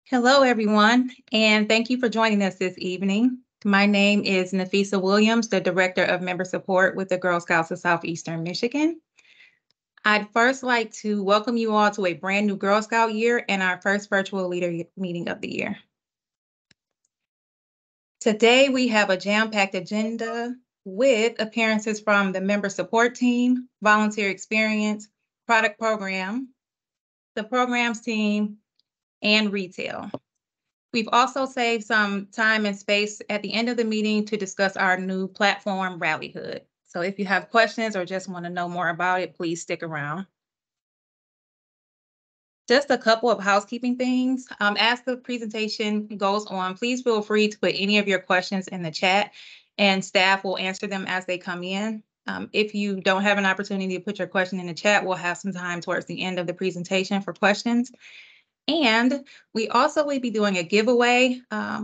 Hello, everyone, and thank you for joining us this evening. My name is Nafisa Williams, the Director of Member Support with the Girl Scouts of Southeastern Michigan. I'd first like to welcome you all to a brand new Girl Scout year and our first virtual leader meeting of the year. Today, we have a jam-packed agenda with appearances from the Member Support Team, Volunteer Experience, Product Program, the Programs Team, and Retail. We've also saved some time and space at the end of the meeting to discuss our new platform, Rallyhood. So if you have questions or just want to know more about it, please stick around. Just a couple of housekeeping things. As the presentation goes on, please feel free to put any of your questions in the chat and staff will answer them as they come in. If you don't have an opportunity to put your question in the chat, we'll have some time towards the end of the presentation for questions. And we also will be doing a giveaway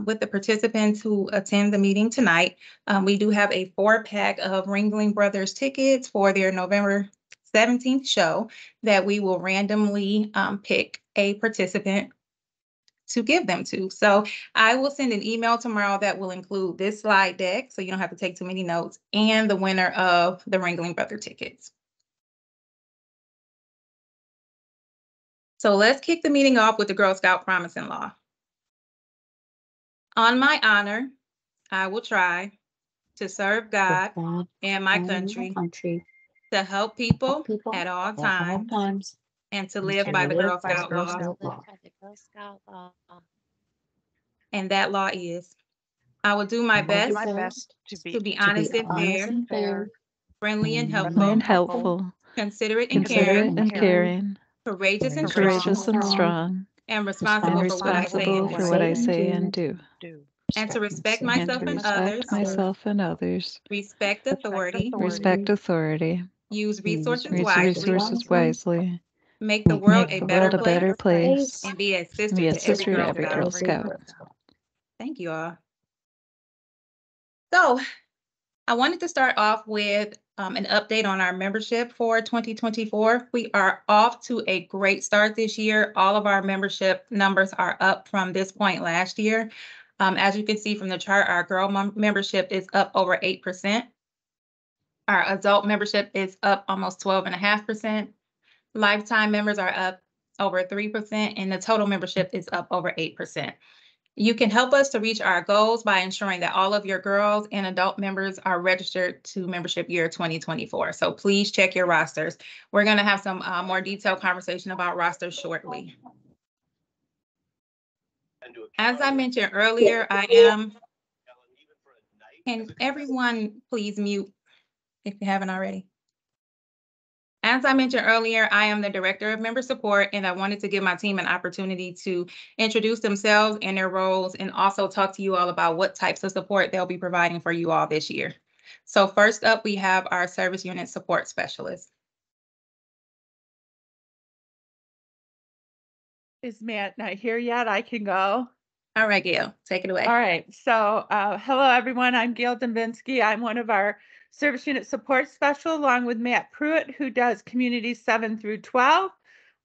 with the participants who attend the meeting tonight. We do have a 4-pack of Ringling Brothers tickets for their November 17th show that we will randomly pick a participant to give them to. So I will send an email tomorrow that will include this slide deck, so you don't have to take too many notes, and the winner of the Ringling Brother tickets. So let's kick the meeting off with the Girl Scout Promise and Law. On my honor, I will try to serve God and my country, to help people at all times, and to live by the Girl Scout law. And that law is, I will do my best to be honest and fair, friendly and helpful, considerate and caring, courageous and strong, and responsible for what I say and do. And to respect myself and others, respect authority, use resources wisely, make the world a better place, and be a sister to every Girl Scout. Thank you all. So I wanted to start off with an update on our membership for 2024. We are off to a great start this year. All of our membership numbers are up from this point last year. As you can see from the chart, our girl membership is up over 8%. Our adult membership is up almost 12.5%. Lifetime members are up over 3%, and the total membership is up over 8%. You can help us to reach our goals by ensuring that all of your girls and adult members are registered to membership year 2024. So please check your rosters. We're going to have some more detailed conversation about rosters shortly. As I mentioned earlier, can everyone please mute if you haven't already? As I mentioned earlier, I am the Director of Member Support, and I wanted to give my team an opportunity to introduce themselves and their roles, and also talk to you all about what types of support they'll be providing for you all this year. So first up, we have our Service Unit Support Specialist. Is Matt not here yet? I can go. All right, Gail, take it away. All right. So hello, everyone. I'm Gail Dembinski. I'm one of our Service Unit Support Special, along with Matt Pruitt, who does communities 7 through 12.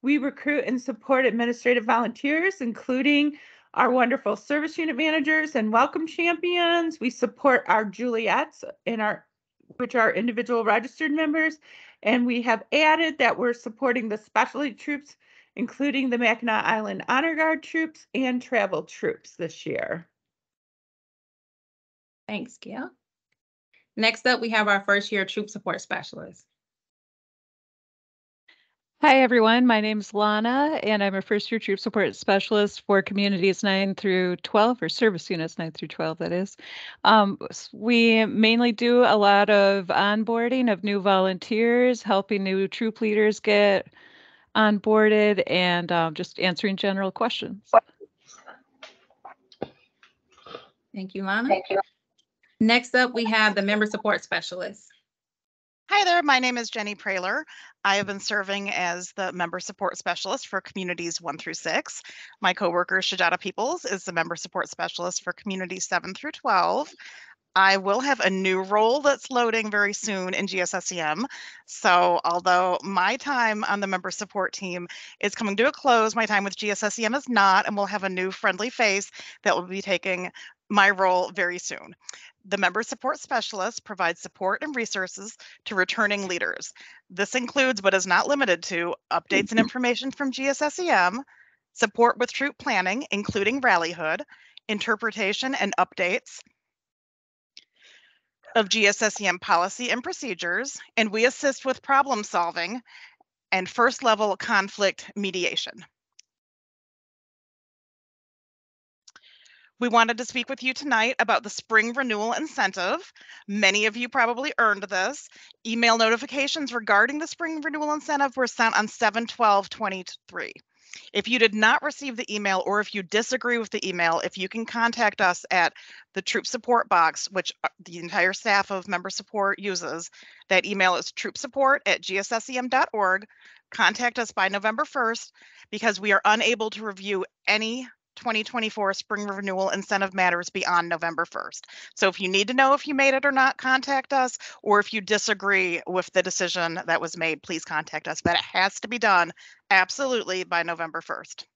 We recruit and support administrative volunteers, including our wonderful service unit managers and welcome champions. We support our Juliets, which are individual registered members. And we have added that we're supporting the specialty troops, including the Mackinac Island Honor Guard troops and travel troops this year. Thanks, Gail. Next up, we have our first year Troop Support Specialist. Hi, everyone. My name is Lana, and I'm a first-year Troop Support Specialist for Communities 9 through 12, or Service Units 9 through 12, that is. We mainly do a lot of onboarding of new volunteers, helping new troop leaders get onboarded, and just answering general questions. Thank you, Lana. Thank you. Next up, we have the Member Support Specialist. Hi there, my name is Jenny Praler. I have been serving as the Member Support Specialist for Communities 1 through 6. My coworker, Shajada Peoples, is the Member Support Specialist for Communities 7 through 12. I will have a new role that's loading very soon in GSSEM. So although my time on the member support team is coming to a close, my time with GSSEM is not, and we'll have a new friendly face that will be taking my role very soon. The member support specialist provides support and resources to returning leaders. This includes, but is not limited to, updates and information from GSSEM, support with troop planning, including rallyhood, interpretation and updates of GSSEM policy and procedures, and we assist with problem solving and first level conflict mediation. We wanted to speak with you tonight about the spring renewal incentive. Many of you probably earned this. Email notifications regarding the spring renewal incentive were sent on 7/12/23. If you did not receive the email, or if you disagree with the email, if you can contact us at the troop support box, which the entire staff of member support uses. That email is troopsupport@gssem.org. Contact us by November 1st because we are unable to review any 2024 spring renewal incentive matters beyond November 1st. So if you need to know if you made it or not, contact us, or if you disagree with the decision that was made, please contact us. But it has to be done absolutely by November 1st.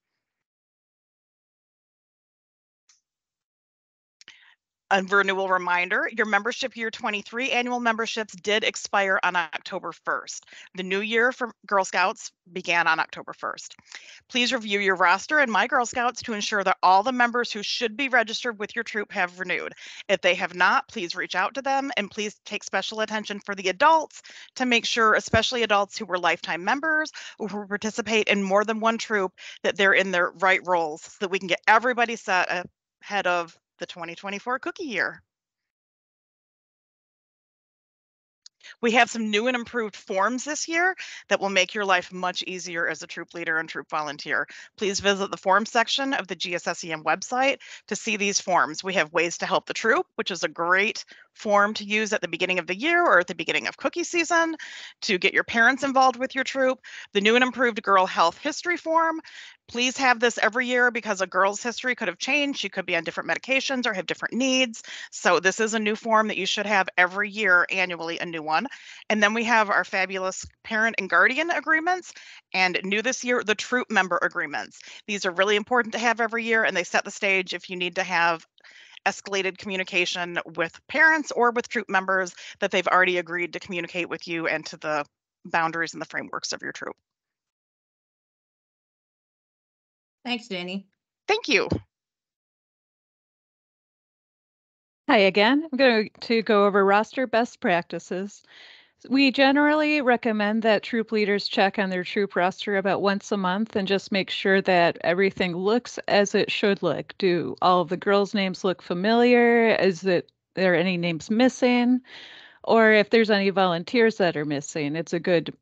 A renewal reminder, your membership year 23 annual memberships did expire on October 1st. The new year for Girl Scouts began on October 1st. Please review your roster and My Girl Scouts to ensure that all the members who should be registered with your troop have renewed. If they have not, please reach out to them, and please take special attention for the adults to make sure, especially adults who were lifetime members or who participate in more than one troop, that they're in their right roles so that we can get everybody set ahead of the 2024 cookie year. We have some new and improved forms this year that will make your life much easier as a troop leader and troop volunteer. Please visit the form section of the GSSEM website to see these forms. We have ways to help the troop, which is a great form to use at the beginning of the year or at the beginning of cookie season to get your parents involved with your troop. The new and improved girl health history form. Please have this every year because a girl's history could have changed. She could be on different medications or have different needs. So this is a new form that you should have every year, annually, a new one. And then we have our fabulous parent and guardian agreements, and new this year, the troop member agreements. These are really important to have every year, and they set the stage if you need to have escalated communication with parents or with troop members that they've already agreed to communicate with you and to the boundaries and the frameworks of your troop. Thanks, Jenny. Thank you. Hi again. I'm going to go over roster best practices. We generally recommend that troop leaders check on their troop roster about once a month and just make sure that everything looks as it should look. Do all of the girls' names look familiar? Is there any names missing? Or if there's any volunteers that are missing, it's a good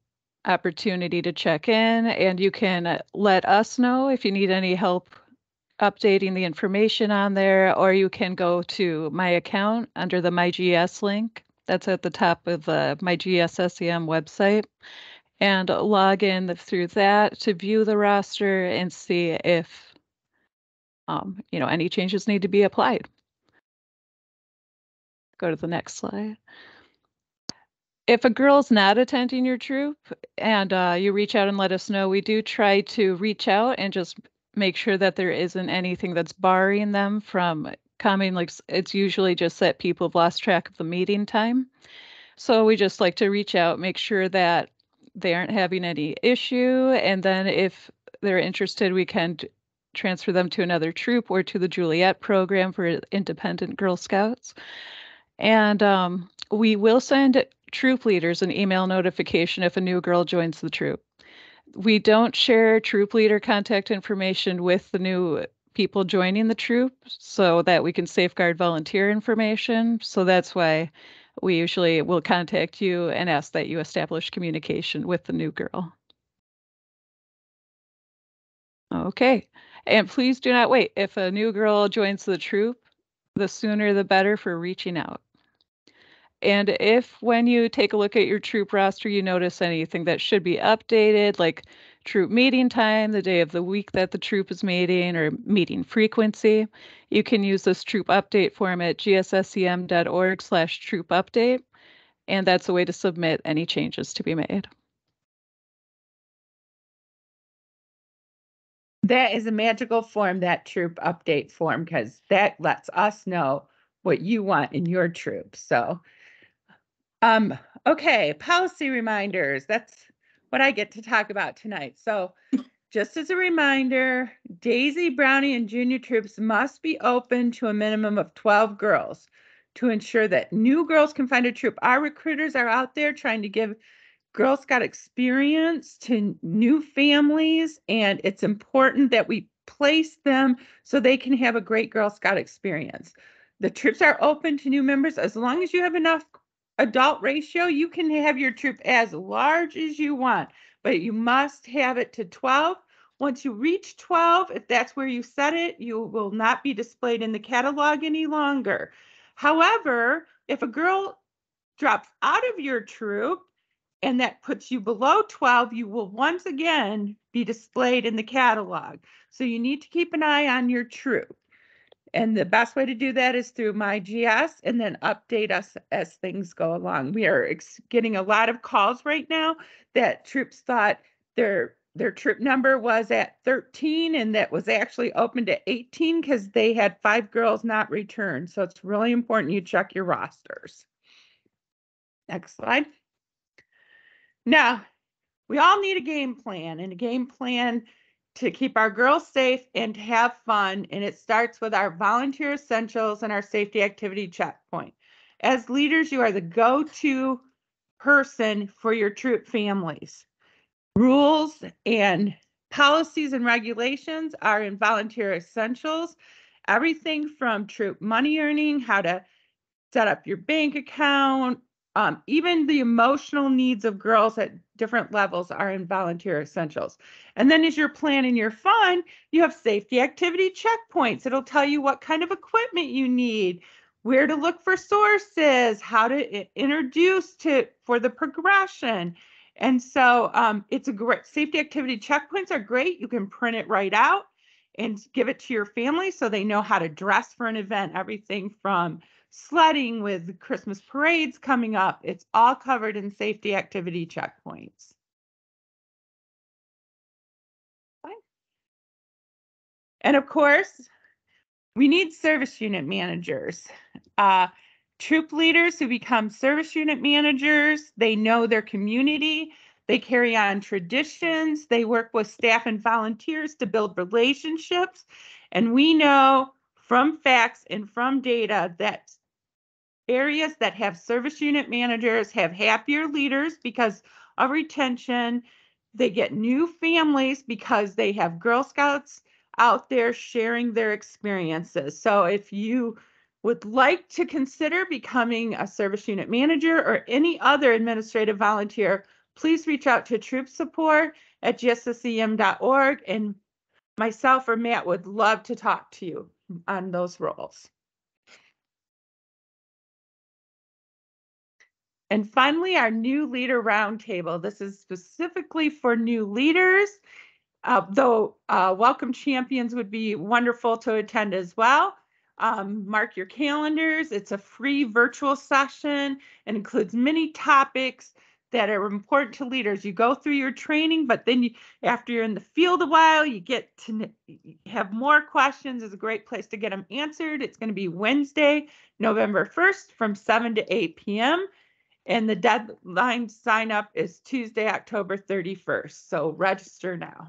opportunity to check in, and you can let us know if you need any help updating the information on there, or you can go to my account under the My GS link. That's at the top of the My GSSEM website, and log in through that to view the roster and see if any changes need to be applied. Go to the next slide. If a girl's not attending your troop and you reach out and let us know, we do try to reach out and just make sure that there isn't anything that's barring them from coming. Like, it's usually just that people have lost track of the meeting time. So we just like to reach out, make sure that they aren't having any issue. And then if they're interested, we can transfer them to another troop or to the Juliet program for independent Girl Scouts. And we will send troop leaders an email notification if a new girl joins the troop. We don't share troop leader contact information with the new people joining the troop so that we can safeguard volunteer information. So that's why we usually will contact you and ask that you establish communication with the new girl. Okay, and please do not wait. If a new girl joins the troop, the sooner the better for reaching out. And if when you take a look at your troop roster, you notice anything that should be updated, like troop meeting time, the day of the week that the troop is meeting, or meeting frequency. You can use this troop update form at gssem.org/troop update, and that's a way to submit any changes to be made. That is a magical form, that troop update form, because that lets us know what you want in your troop. So, okay, policy reminders. That's what I get to talk about tonight. So, just as a reminder, Daisy, Brownie, and junior troops must be open to a minimum of 12 girls to ensure that new girls can find a troop. Our recruiters are out there trying to give Girl Scout experience to new families, and it's important that we place them so they can have a great Girl Scout experience. The troops are open to new members. As long as you have enough adult ratio, you can have your troop as large as you want, but you must have it to 12. Once you reach 12, if that's where you set it, you will not be displayed in the catalog any longer. However, if a girl drops out of your troop, and that puts you below 12, you will once again be displayed in the catalog. So you need to keep an eye on your troop. And the best way to do that is through My GS, and then update us as things go along. We are getting a lot of calls right now that troops thought their troop number was at 13, and that was actually open to 18 because they had 5 girls not returned. So it's really important you check your rosters. Next slide. Now, we all need a game plan, and a game plan to keep our girls safe and to have fun. And it starts with our volunteer essentials and our safety activity checkpoint. As leaders, you are the go-to person for your troop families. Rules and policies and regulations are in volunteer essentials. Everything from troop money earning, how to set up your bank account, even the emotional needs of girls at different levels are in volunteer essentials. And then as you're planning your fun, you have safety activity checkpoints. It'll tell you what kind of equipment you need, where to look for sources, how to introduce for the progression. And so it's a great, safety activity checkpoints are great. You can print it right out and give it to your family so they know how to dress for an event, everything from sledding with Christmas parades coming up. It's all covered in safety activity checkpoints. And of course, we need service unit managers. Troop leaders who become service unit managers, they know their community, they carry on traditions, they work with staff and volunteers to build relationships. And we know from facts and from data that areas that have service unit managers have happier leaders because of retention. They get new families because they have Girl Scouts out there sharing their experiences. So if you would like to consider becoming a service unit manager or any other administrative volunteer, please reach out to troop support at gssem.org, and myself or Matt would love to talk to you on those roles. And finally, our new leader roundtable. This is specifically for new leaders, though welcome champions would be wonderful to attend as well. Mark your calendars. It's a free virtual session and includes many topics that are important to leaders. You go through your training, but then after you're in the field a while, you get to have more questions. It's a great place to get them answered. It's going to be Wednesday, November 1st from 7 to 8 p.m. And the deadline to sign up is Tuesday, October 31st. So register now.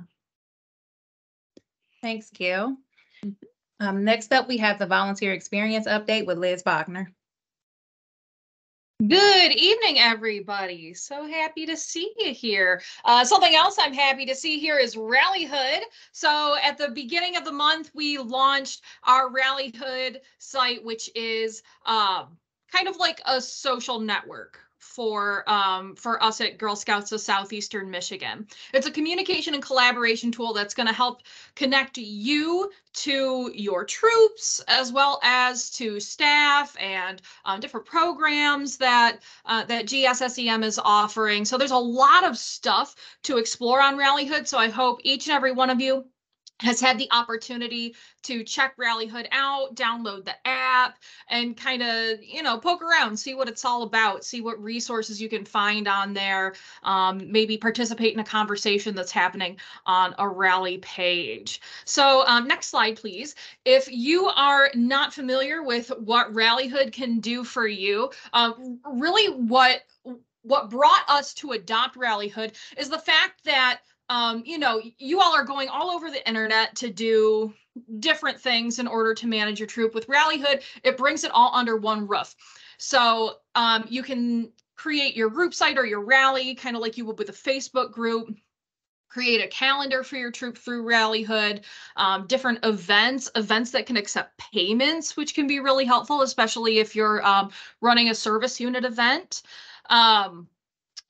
Thanks, Gail. Next up, we have the volunteer experience update with Liz Bogner. Good evening, everybody. So happy to see you here. Something else I'm happy to see here is Rallyhood. So at the beginning of the month, we launched our Rallyhood site, which is kind of like a social network for us at Girl Scouts of Southeastern Michigan. It's a communication and collaboration tool that's going to help connect you to your troops, as well as to staff and different programs that that GSSEM is offering. So there's a lot of stuff to explore on Rallyhood. So I hope each and every one of you has had the opportunity to check Rallyhood out, download the app, and kind of, poke around, see what it's all about, see what resources you can find on there, maybe participate in a conversation that's happening on a rally page. So next slide, please. If you are not familiar with what Rallyhood can do for you, really what brought us to adopt Rallyhood is the fact that you all are going all over the internet to do different things in order to manage your troop. With Rallyhood, it brings it all under one roof. So you can create your group site or your rally, kind of like you would with a Facebook group. Create a calendar for your troop through Rallyhood, different events that can accept payments, which can be really helpful, especially if you're running a service unit event.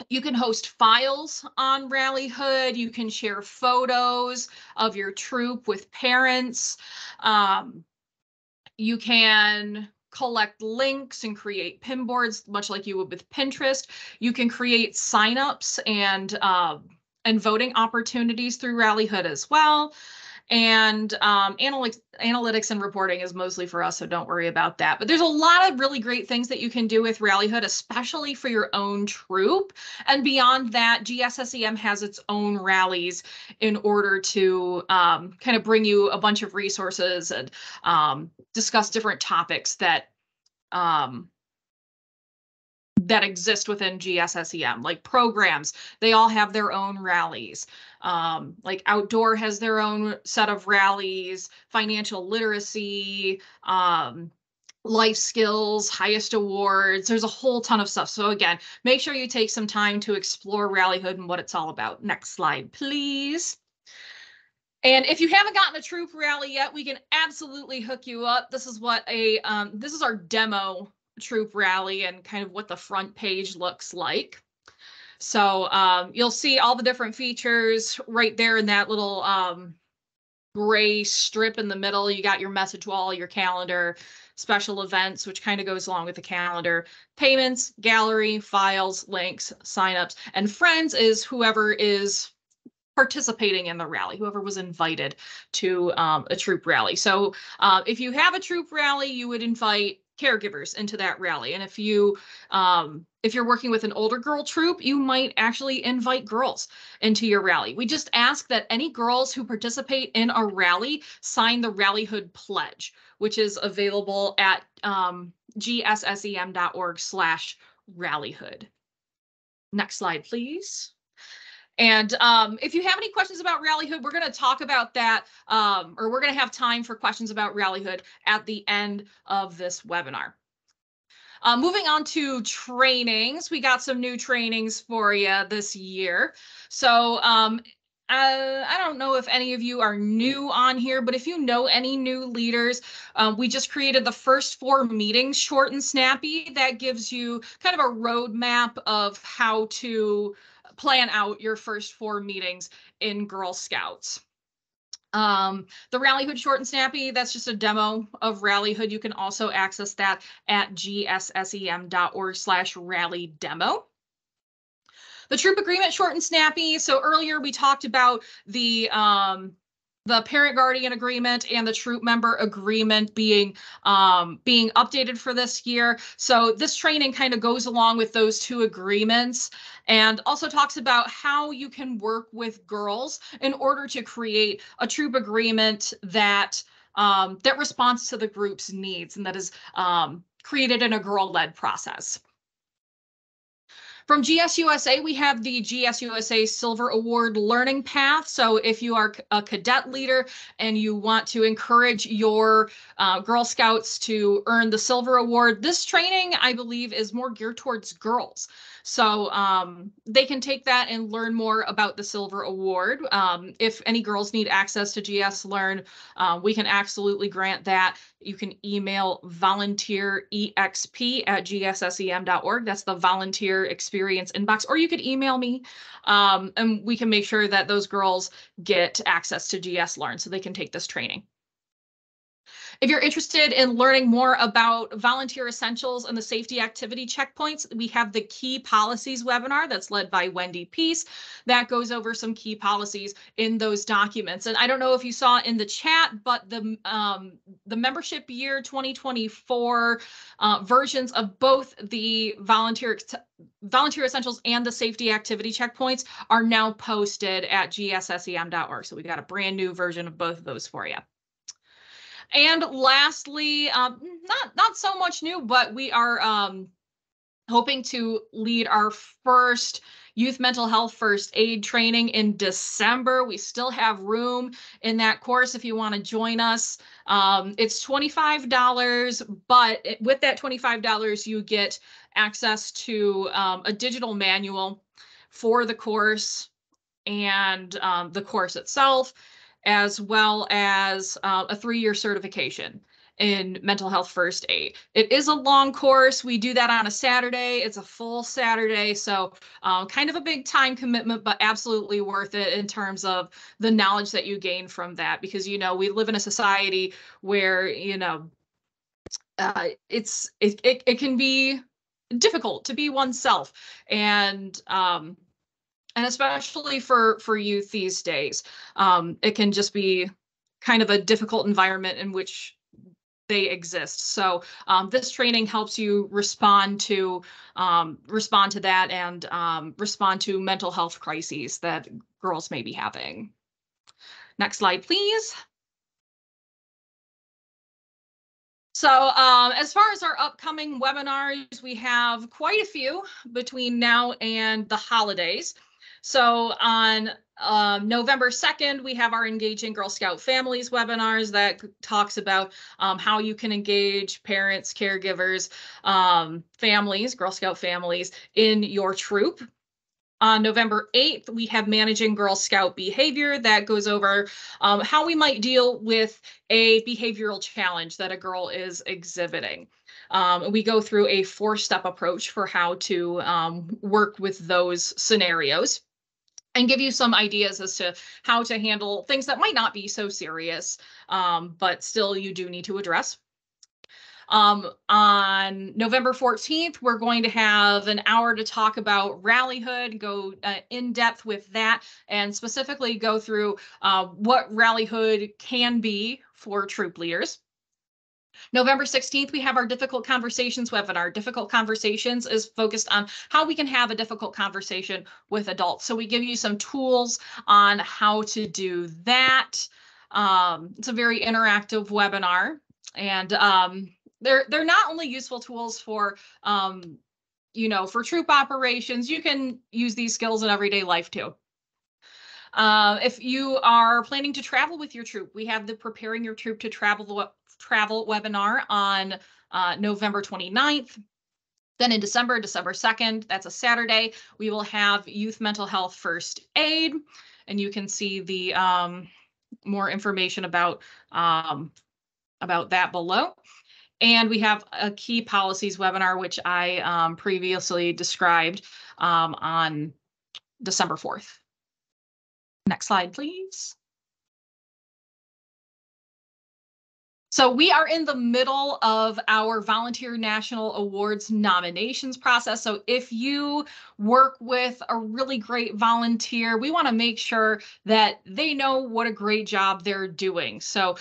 You can host files on Rallyhood. You can share photos of your troop with parents. You can collect links and create pin boards, much like you would with Pinterest. You can create signups and voting opportunities through Rallyhood as well. And analytics and reporting is mostly for us, so don't worry about that. But there's a lot of really great things that you can do with Rallyhood, especially for your own troop. And beyond that, GSSEM has its own rallies in order to kind of bring you a bunch of resources and discuss different topics that that exist within GSSEM, like programs. They all have their own rallies. Like outdoor has their own set of rallies, financial literacy, life skills, highest awards. There's a whole ton of stuff. So again, make sure you take some time to explore Rallyhood and what it's all about. Next slide, please. And if you haven't gotten a troop rally yet, we can absolutely hook you up. This is what this is our demo troop rally and kind of what the front page looks like. So you'll see all the different features right there in that little gray strip in the middle. You got your message wall, your calendar, special events, which kind of goes along with the calendar, payments, gallery, files, links, signups, and friends is whoever is participating in the rally, whoever was invited to a troop rally. So if you have a troop rally, you would invite caregivers into that rally. And if you're working with an older girl troop, you might actually invite girls into your rally. We just ask that any girls who participate in a rally sign the Rallyhood Pledge, which is available at gssem.org/rallyhood. Next slide, please. And if you have any questions about Rallyhood, we're going to talk about that, or we're going to have time for questions about Rallyhood at the end of this webinar. Moving on to trainings, we got some new trainings for you this year. So I don't know if any of you are new on here, but if you know any new leaders, we just created the first 4 meetings, short and snappy. That gives you kind of a roadmap of how to plan out your first 4 meetings in Girl Scouts. The Rallyhood Short and Snappy, that's just a demo of Rallyhood. You can also access that at gssem.org/rally-demo. The troop agreement short and snappy. So earlier we talked about the parent guardian agreement and the troop member agreement being updated for this year. So this training kind of goes along with those 2 agreements and also talks about how you can work with girls in order to create a troop agreement that that responds to the group's needs and that is created in a girl-led process. From GSUSA, we have the GSUSA Silver Award Learning Path. So if you are a cadet leader and you want to encourage your Girl Scouts to earn the Silver Award, this training, I believe, is more geared towards girls. So they can take that and learn more about the Silver Award. If any girls need access to GS Learn, we can absolutely grant that. You can email volunteerexp@gssem.org. That's the volunteer experience inbox, or you could email me, and we can make sure that those girls get access to GS Learn so they can take this training. If you're interested in learning more about volunteer essentials and the safety activity checkpoints, we have the key policies webinar that's led by Wendy Peace that goes over some key policies in those documents. And I don't know if you saw in the chat, but the membership year 2024 versions of both the volunteer essentials and the safety activity checkpoints are now posted at gssem.org. So we got a brand new version of both of those for you. And lastly, not so much new, but we are hoping to lead our first youth mental health first aid training in December. We still have room in that course if you want to join us. It's $25, but with that $25, you get access to a digital manual for the course and the course itself, as well as a 3-year certification in mental health first aid. It is a long course. We do that on a Saturday. It's a full Saturday, so kind of a big time commitment, but absolutely worth it in terms of the knowledge that you gain from that, because, you know, we live in a society where, you know, it can be difficult to be oneself, and especially for youth these days, it can just be kind of a difficult environment in which they exist. So this training helps you respond to that and respond to mental health crises that girls may be having. Next slide, please. So as far as our upcoming webinars, we have quite a few between now and the holidays. So on November 2nd, we have our Engaging Girl Scout Families webinars that talks about how you can engage parents, caregivers, families, Girl Scout families in your troop. On November 8th, we have Managing Girl Scout Behavior that goes over how we might deal with a behavioral challenge that a girl is exhibiting. We go through a 4-step approach for how to work with those scenarios and give you some ideas as to how to handle things that might not be so serious, but still you do need to address. On November 14th, we're going to have an hour to talk about rallyhood, go in depth with that, and specifically go through what rallyhood can be for troop leaders. November 16th, we have our Difficult Conversations webinar. Difficult Conversations is focused on how we can have a difficult conversation with adults. So we give you some tools on how to do that. It's a very interactive webinar, and they're not only useful tools for you know, for troop operations. You can use these skills in everyday life too. If you are planning to travel with your troop, we have the Preparing Your Troop to Travel webinar on November 29th. Then in December 2nd, that's a Saturday, we will have Youth Mental Health First Aid, and you can see the more information about that below. And we have a Key Policies webinar, which I previously described on December 4th. Next slide, please. So we are in the middle of our Volunteer National Awards nominations process. So if you work with a really great volunteer, we want to make sure that they know what a great job they're doing. So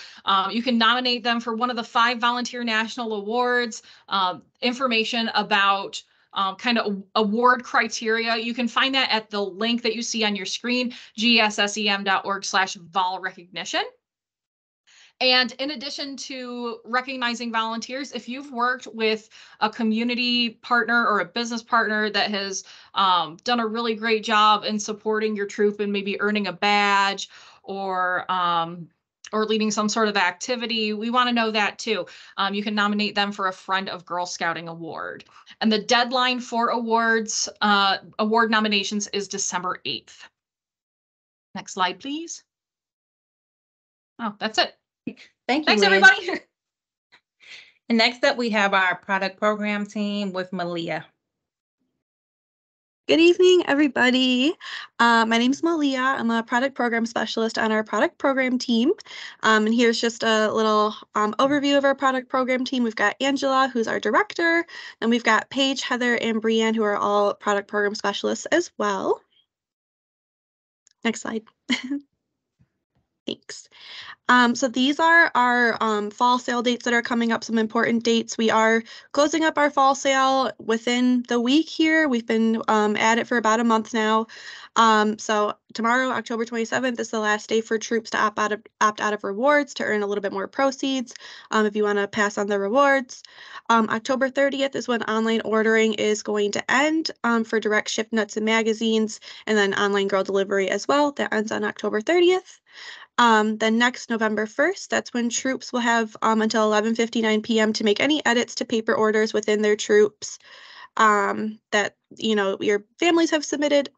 you can nominate them for one of the 5 Volunteer National Awards. Information about kind of award criteria, you can find that at the link that you see on your screen, gssem.org/vol recognition. And in addition to recognizing volunteers, if you've worked with a community partner or a business partner that has done a really great job in supporting your troop and maybe earning a badge or leading some sort of activity, we want to know that too. You can nominate them for a Friend of Girl Scouting award. And the deadline for award nominations is December 8th. Next slide, please. Oh, that's it. Thank you, Thanks, Liz. everybody. And next up, we have our product program team with Malia. Good evening, everybody. My name is Malia. I'm a product program specialist on our product program team. And here's just a little overview of our product program team. We've got Angela, who's our director, and we've got Paige, Heather, and Brianne, who are all product program specialists as well. Next slide. Thanks. So these are our fall sale dates that are coming up, some important dates. We are closing up our fall sale within the week here. We've been at it for about a month now. So tomorrow, October 27th, is the last day for troops to opt out of rewards to earn a little bit more proceeds if you want to pass on the rewards. October 30th is when online ordering is going to end for direct ship nuts and magazines, and then online girl delivery as well. That ends on October 30th. Then next November 1st, that's when troops will have until 11:59 p.m. to make any edits to paper orders within their troops that, you know, your families have submitted.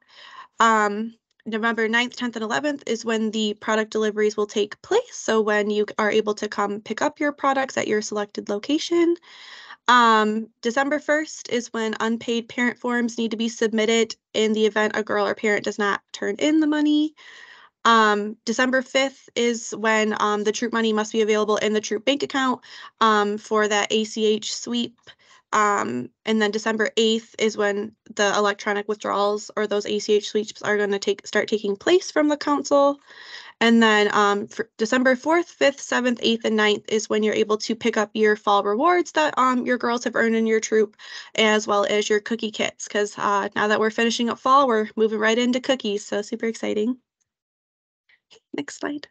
November 9th, 10th, and 11th is when the product deliveries will take place. So when you are able to come pick up your products at your selected location. December 1st is when unpaid parent forms need to be submitted in the event a girl or parent does not turn in the money. December 5th is when the troop money must be available in the troop bank account for that ACH sweep. And then December 8th is when the electronic withdrawals or those ACH sweeps are going to start taking place from the council. And then for December 4th, 5th, 7th, 8th, and 9th is when you're able to pick up your fall rewards that your girls have earned in your troop, as well as your cookie kits. Because now that we're finishing up fall, we're moving right into cookies. So super exciting. Next slide.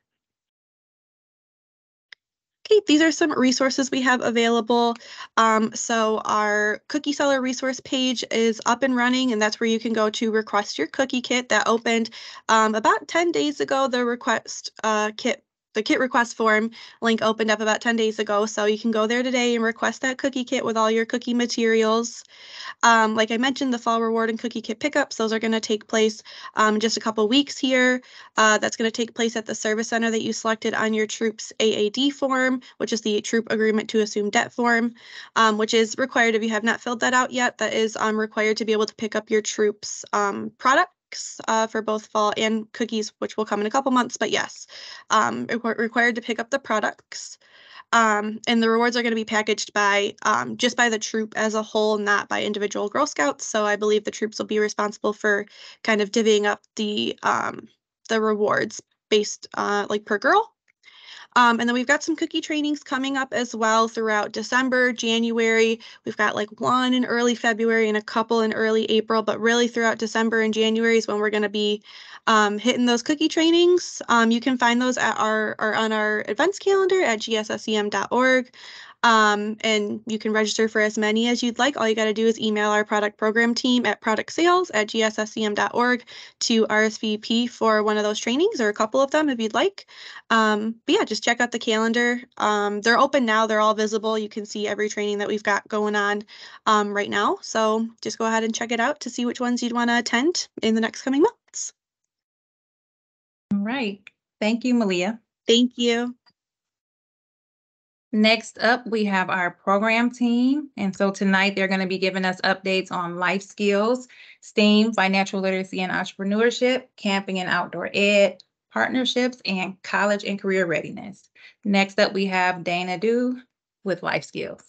Okay, these are some resources we have available. So our cookie seller resource page is up and running, and that's where you can go to request your cookie kit. That opened about 10 days ago. The kit request form link opened up about 10 days ago. So you can go there today and request that cookie kit with all your cookie materials. Like I mentioned, the fall reward and cookie kit pickups, those are going to take place in just a couple weeks here. That's going to take place at the service center that you selected on your troops AAD form, which is the troop agreement to assume debt form, which is required if you have not filled that out yet. That is required to be able to pick up your troops products for both fall and cookies, which will come in a couple months, but yes, required to pick up the products. And the rewards are going to be packaged by just by the troop as a whole, not by individual Girl Scouts. So I believe the troops will be responsible for kind of divvying up the rewards based like per girl. And then we've got some cookie trainings coming up as well throughout December, January. We've got like one in early February and a couple in early April, but really throughout December and January is when we're going to be hitting those cookie trainings. You can find those at on our events calendar at gssem.org. And you can register for as many as you'd like. All you got to do is email our product program team at productsales@gssem.org to RSVP for one of those trainings or a couple of them if you'd like. But yeah, just check out the calendar. They're open now. They're all visible. You can see every training that we've got going on right now. So just go ahead and check it out to see which ones you'd want to attend in the next coming months. All right. Thank you, Malia. Thank you. Next up, we have our program team. And so tonight they're going to be giving us updates on life skills, STEAM, financial literacy and entrepreneurship, camping and outdoor ed, partnerships, and college and career readiness. Next up, we have Dana Dew with life skills.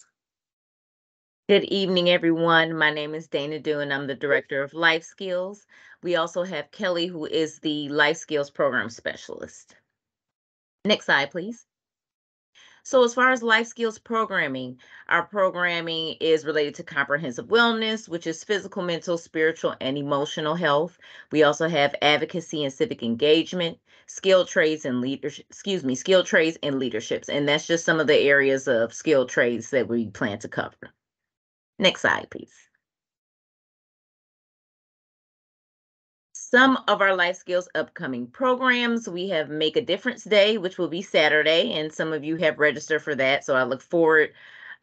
Good evening, everyone. My name is Dana Dew, and I'm the Director of Life Skills. We also have Kelly, who is the Life Skills Program Specialist. Next slide, please. So as far as life skills programming, our programming is related to comprehensive wellness, which is physical, mental, spiritual, and emotional health. We also have advocacy and civic engagement, skilled trades and leaderships. And that's just some of the areas of skilled trades that we plan to cover. Next slide, please. Some of our life skills upcoming programs, we have Make a Difference Day, which will be Saturday, and some of you have registered for that. So I look forward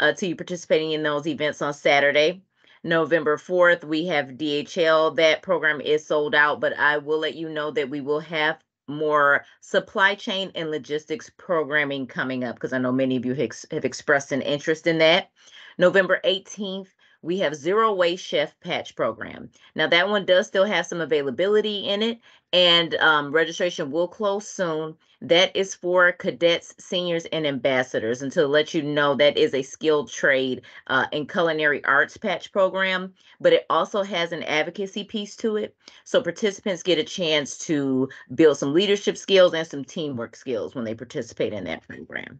to you participating in those events on Saturday. November 4th, we have DHL. That program is sold out, but I will let you know that we will have more supply chain and logistics programming coming up, because I know many of you have expressed an interest in that. November 18th, we have Zero Waste Chef Patch Program. Now that one does still have some availability in it, and registration will close soon. That is for cadets, seniors, and ambassadors. And to let you know, that is a skilled trade and culinary arts patch program, but it also has an advocacy piece to it. So participants get a chance to build some leadership skills and some teamwork skills when they participate in that program.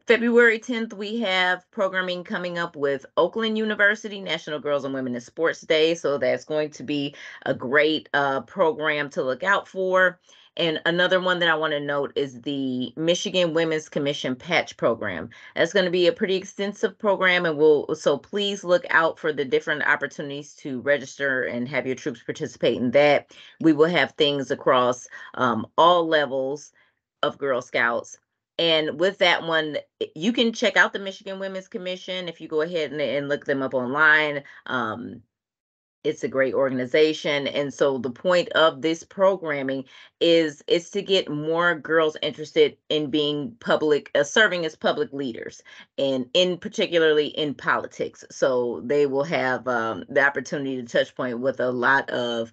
February 10th, we have programming coming up with Oakland University, National Girls and Women in Sports Day. So that's going to be a great program to look out for. And another one that I want to note is the Michigan Women's Commission Patch Program. That's going to be a pretty extensive program, and so please look out for the different opportunities to register and have your troops participate in that. We will have things across all levels of Girl Scouts. And with that one, you can check out the Michigan Women's Commission if you go ahead and look them up online. It's a great organization. And so the point of this programming is to get more girls interested in being serving as public leaders, and particularly in politics. So they will have the opportunity to touch point with a lot of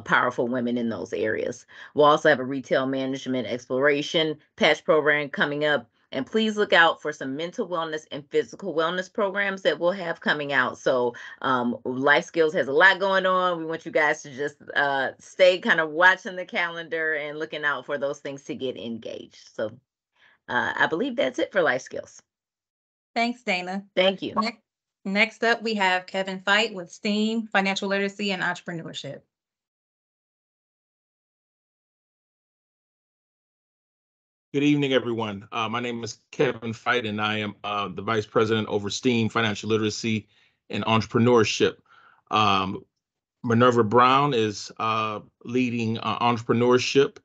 powerful women in those areas. We'll also have a retail management exploration patch program coming up. And please look out for some mental wellness and physical wellness programs that we'll have coming out. So Life Skills has a lot going on. We want you guys to just stay kind of watching the calendar and looking out for those things to get engaged. So I believe that's it for Life Skills. Thanks, Dana. Thank you. Next up, we have Kevin Fight with STEAM, Financial Literacy and Entrepreneurship. Good evening, everyone. My name is Kevin Fight, and I am the Vice President over STEAM, Financial Literacy, and Entrepreneurship. Minerva Brown is leading entrepreneurship.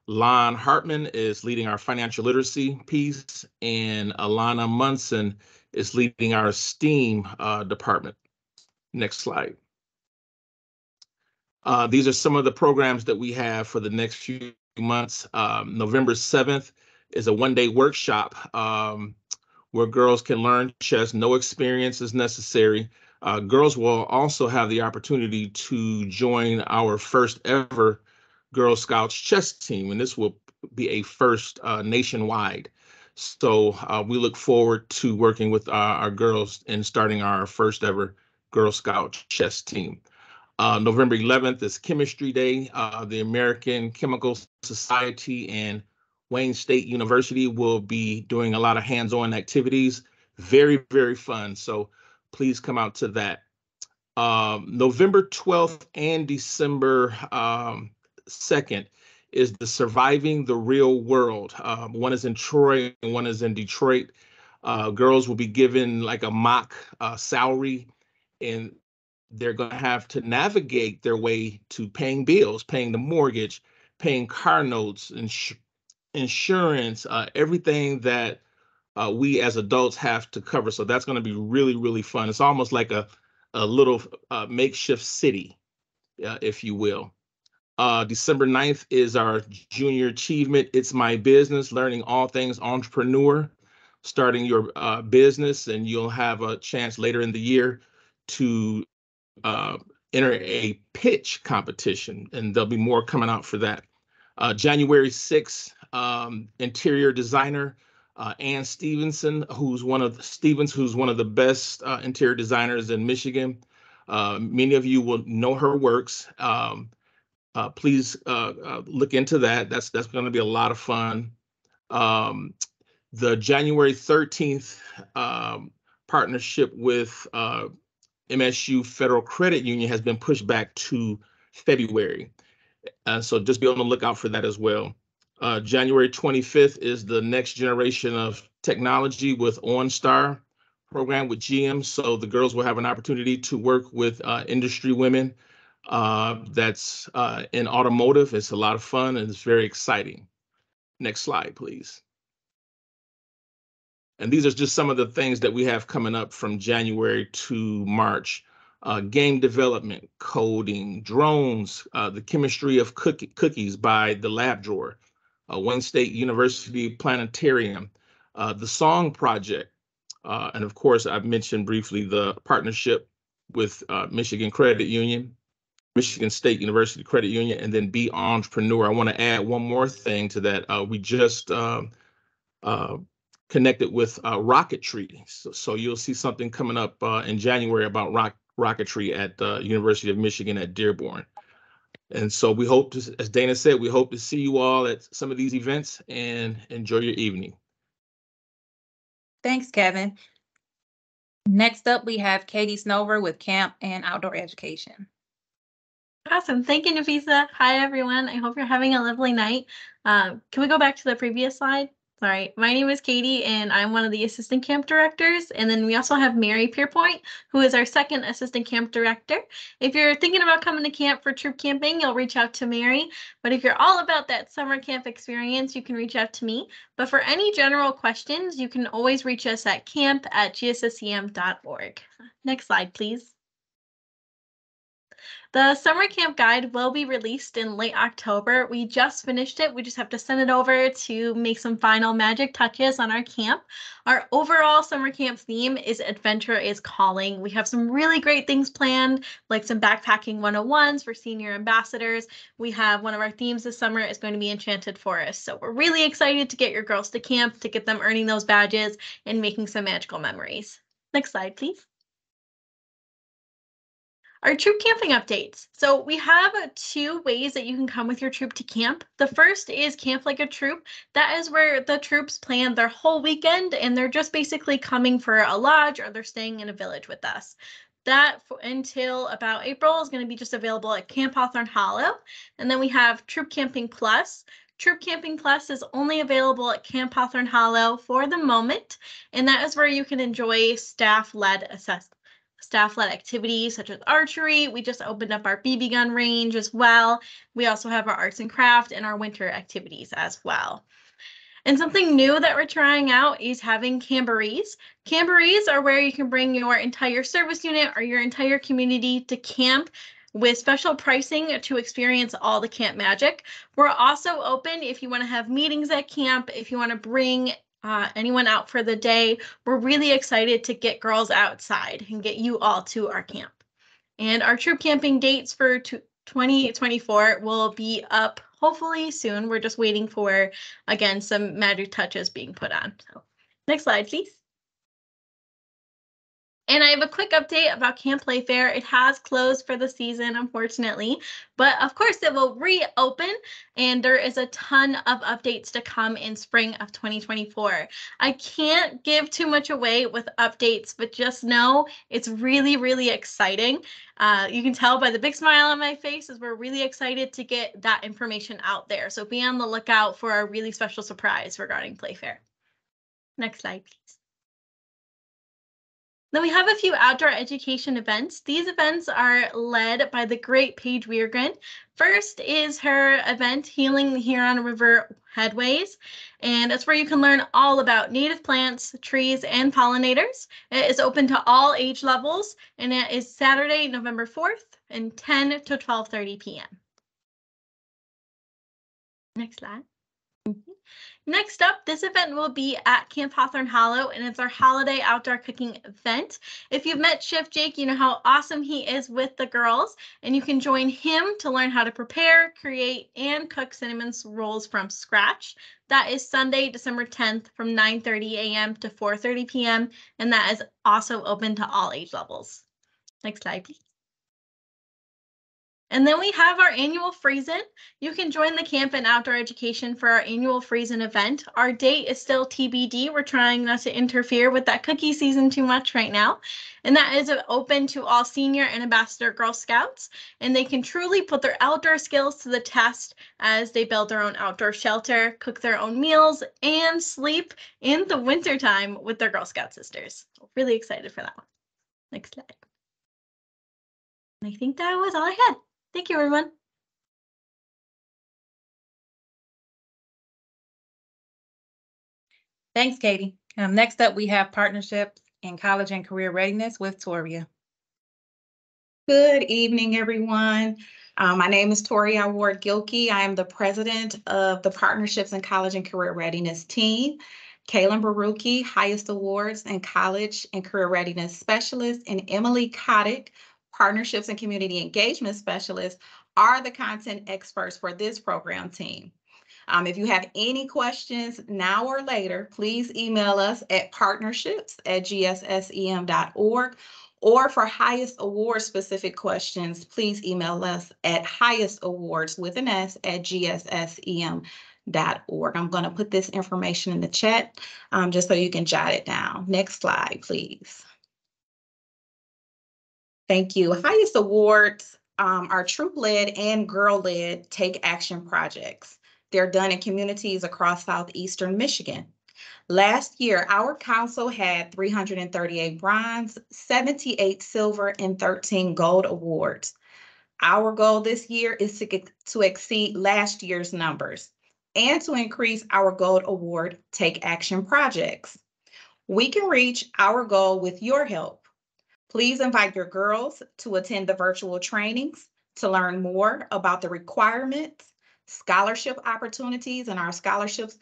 Lon Hartman is leading our financial literacy piece, and Alana Munson is leading our STEAM department. Next slide. These are some of the programs that we have for the next few months. November 7th is a one-day workshop where girls can learn chess. No experience is necessary. Girls will also have the opportunity to join our first ever Girl Scouts chess team, and this will be a first nationwide. So we look forward to working with our girls and starting our first ever Girl Scout chess team. November 11th is Chemistry Day. The American Chemical Society and Wayne State University will be doing a lot of hands-on activities. Very, very fun. So please come out to that. November 12th and December 2nd is the Surviving the Real World. One is in Troy and one is in Detroit. Girls will be given like a mock salary, and they're going to have to navigate their way to paying bills, paying the mortgage, paying car notes, insurance, everything that we as adults have to cover. So that's going to be really, really fun. It's almost like a little makeshift city, if you will. December 9th is our junior achievement. It's My Business, learning all things entrepreneur, starting your business, and you'll have a chance later in the year to enter a pitch competition, and there'll be more coming out for that. January 6th, interior designer Ann Stevenson, who's one of the best interior designers in Michigan. Many of you will know her works. Please look into that. That's going to be a lot of fun. The January 13th partnership with MSU Federal Credit Union has been pushed back to February. So just be on the lookout for that as well. January 25th is the next generation of technology with OnStar program with GM. So the girls will have an opportunity to work with industry women that's in automotive. It's a lot of fun and it's very exciting. Next slide, please. And these are just some of the things that we have coming up from January to March. Game development, coding, drones, the chemistry of cookies by the Lab Drawer, Wayne State University Planetarium, the Song Project, and of course, I've mentioned briefly the partnership with Michigan Credit Union, Michigan State University Credit Union, and then Be Entrepreneur. I want to add one more thing to that. We just connected with rocketry. So you'll see something coming up in January about rocketry at the University of Michigan at Dearborn. And so we hope to, as Dana said, we hope to see you all at some of these events and enjoy your evening. Thanks, Kevin. Next up, we have Katie Snover with Camp and Outdoor Education. Awesome. Thank you, Nafisa. Hi, everyone. I hope you're having a lovely night. Can we go back to the previous slide? Sorry. My name is Katie, and I'm one of the assistant camp directors. And then we also have Mary Pierpoint, who is our second assistant camp director. If you're thinking about coming to camp for troop camping, you'll reach out to Mary. But if you're all about that summer camp experience, you can reach out to me. But for any general questions, you can always reach us at camp@gssem.org. Next slide, please. The summer camp guide will be released in late October. We just finished it. We just have to send it over to make some final magic touches on our camp. Our overall summer camp theme is Adventure is Calling. We have some really great things planned, like some backpacking 101s for senior ambassadors. We have one of our themes this summer is going to be Enchanted Forest. So we're really excited to get your girls to camp, to get them earning those badges and making some magical memories. Next slide, please. Our troop camping updates. So we have 2 ways that you can come with your troop to camp. The first is Camp Like a Troop. That is where the troops plan their whole weekend and they're just basically coming for a lodge or they're staying in a village with us. That until about April is going to be just available at Camp Hawthorne Hollow. And then we have Troop Camping Plus. Troop Camping Plus is only available at Camp Hawthorne Hollow for the moment. And that is where you can enjoy staff-led activities such as archery. We just opened up our BB gun range as well. We also have our arts and craft and our winter activities as well. And something new that we're trying out is having camborees. Camborees are where you can bring your entire service unit or your entire community to camp with special pricing to experience all the camp magic. We're also open if you want to have meetings at camp, if you want to bring anyone out for the day. We're really excited to get girls outside and get you all to our camp. And our troop camping dates for 2024 will be up hopefully soon. We're just waiting for, again, some magic touches being put on. So next slide, please. And I have a quick update about Camp Playfair. It has closed for the season, unfortunately, but of course it will reopen and there is a ton of updates to come in spring of 2024. I can't give too much away with updates, but just know it's really, really exciting. You can tell by the big smile on my face as we're really excited to get that information out there. So be on the lookout for a really special surprise regarding Playfair. Next slide, please. Then we have a few outdoor education events. These events are led by the great Paige Weirgren. First is her event, Healing the Huron River Headways, and that's where you can learn all about native plants, trees, and pollinators. It is open to all age levels, and it is Saturday, November 4th, and 10 to 12:30 p.m. Next slide. Next up, this event will be at Camp Hawthorne Hollow, and it's our holiday outdoor cooking event. If you've met Chef Jake, you know how awesome he is with the girls, and you can join him to learn how to prepare, create, and cook cinnamon rolls from scratch. That is Sunday, December 10th from 9:30 a.m. to 4:30 p.m., and that is also open to all age levels. Next slide, please. And then we have our annual Friesen. You can join the Camp and Outdoor Education for our annual Friesen event. Our date is still TBD. We're trying not to interfere with that cookie season too much right now. And that is open to all senior and ambassador Girl Scouts. And they can truly put their outdoor skills to the test as they build their own outdoor shelter, cook their own meals, and sleep in the wintertime with their Girl Scout sisters. Really excited for that one. Next slide. And I think that was all I had. Thank you, everyone. Thanks, Katie. Next up, we have partnerships in college and career readiness with Toria. Good evening, everyone. My name is Toria Ward-Gilkey. I am the president of the Partnerships in College and Career Readiness team. Kaylin Baruki, Highest Awards and College and Career Readiness Specialist, and Emily Kotick, Partnerships and Community Engagement Specialist, are the content experts for this program team. If you have any questions now or later, please email us at partnerships@gssem.org, or for Highest Award specific questions, please email us at highestawards@gssem.org. I'm going to put this information in the chat just so you can jot it down. Next slide, please. Thank you. Highest Awards are troop-led and girl-led take action projects. They're done in communities across southeastern Michigan. Last year, our council had 338 bronze, 78 silver, and 13 gold awards. Our goal this year is to exceed last year's numbers and to increase our gold award take action projects. We can reach our goal with your help. Please invite your girls to attend the virtual trainings to learn more about the requirements, scholarship opportunities, and our scholarships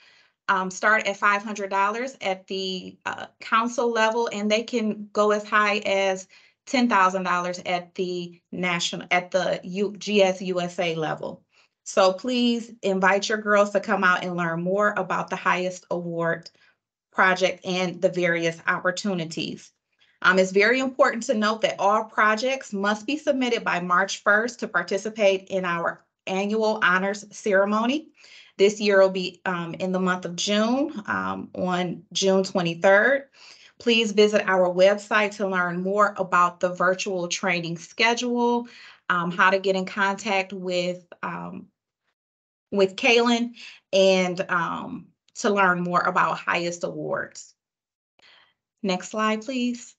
start at $500 at the council level, and they can go as high as $10,000 at the GSUSA level. So please invite your girls to come out and learn more about the Highest Award project and the various opportunities. It's very important to note that all projects must be submitted by March 1st to participate in our annual honors ceremony. This year will be in the month of June, on June 23rd. Please visit our website to learn more about the virtual training schedule, how to get in contact with Kaylin, and to learn more about Highest Awards. Next slide, please.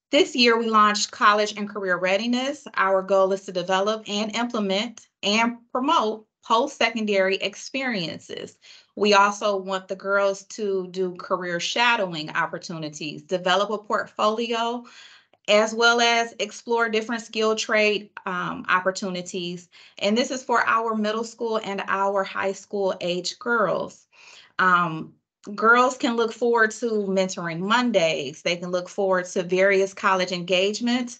This year, we launched College and Career Readiness. Our goal is to develop and implement and promote post-secondary experiences. We also want the girls to do career shadowing opportunities, develop a portfolio, as well as explore different skill trade opportunities. And this is for our middle school and our high school age girls. Girls can look forward to Mentoring Mondays. They can look forward to various college engagements.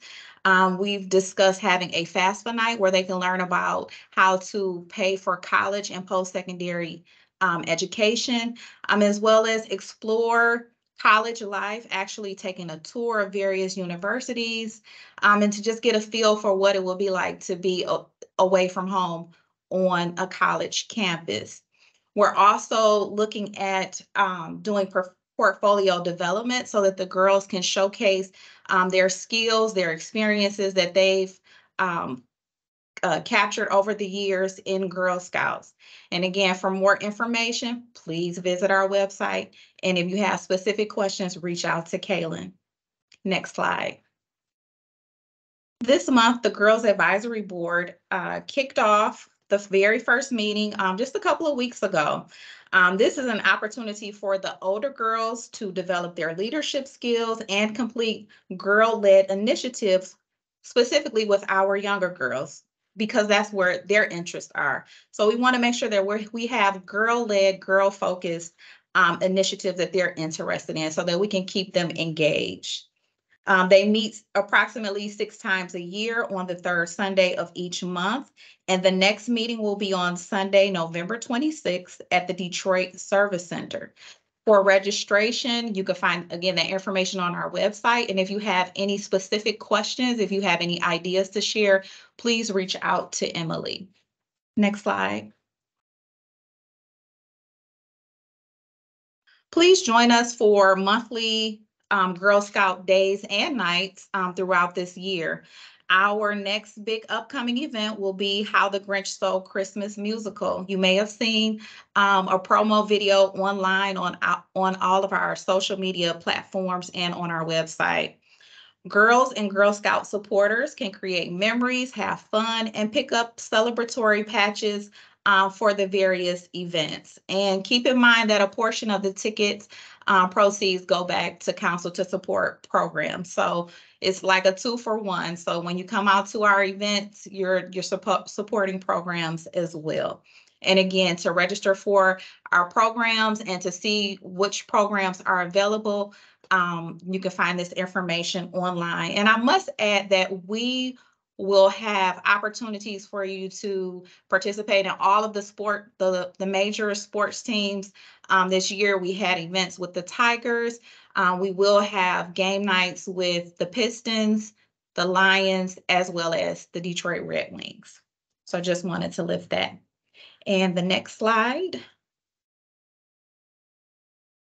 We've discussed having a FAFSA night where they can learn about how to pay for college and post-secondary education, as well as explore college life, actually taking a tour of various universities, and to just get a feel for what it will be like to be away from home on a college campus. We're also looking at doing portfolio development so that the girls can showcase their skills, their experiences that they've captured over the years in Girl Scouts. And again, for more information, please visit our website. And if you have specific questions, reach out to Kaylin. Next slide. This month, the Girls Advisory Board kicked off the very first meeting just a couple of weeks ago. This is an opportunity for the older girls to develop their leadership skills and complete girl-led initiatives, specifically with our younger girls, because that's where their interests are. So we want to make sure that we have girl-led, girl-focused initiatives that they're interested in so that we can keep them engaged. They meet approximately 6 times a year on the 3rd Sunday of each month. And the next meeting will be on Sunday, November 26th at the Detroit Service Center. For registration, you can find, again, that information on our website. And if you have any specific questions, if you have any ideas to share, please reach out to Emily. Next slide. Please join us for monthly Girl Scout days and nights throughout this year. Our next big upcoming event will be How the Grinch Stole Christmas musical. You may have seen a promo video online on all of our social media platforms and on our website. Girls and Girl Scout supporters can create memories, have fun, and pick up celebratory patches for the various events. And keep in mind that a portion of the tickets proceeds go back to council to support programs. So it's like a 2-for-1. So when you come out to our events, you're supporting programs as well. And again, to register for our programs and to see which programs are available, you can find this information online. And I must add that we will have opportunities for you to participate in all of the major sports teams. This year we had events with the Tigers. We will have game nights with the Pistons, the Lions, as well as the Detroit Red Wings. So just wanted to lift that. And the next slide.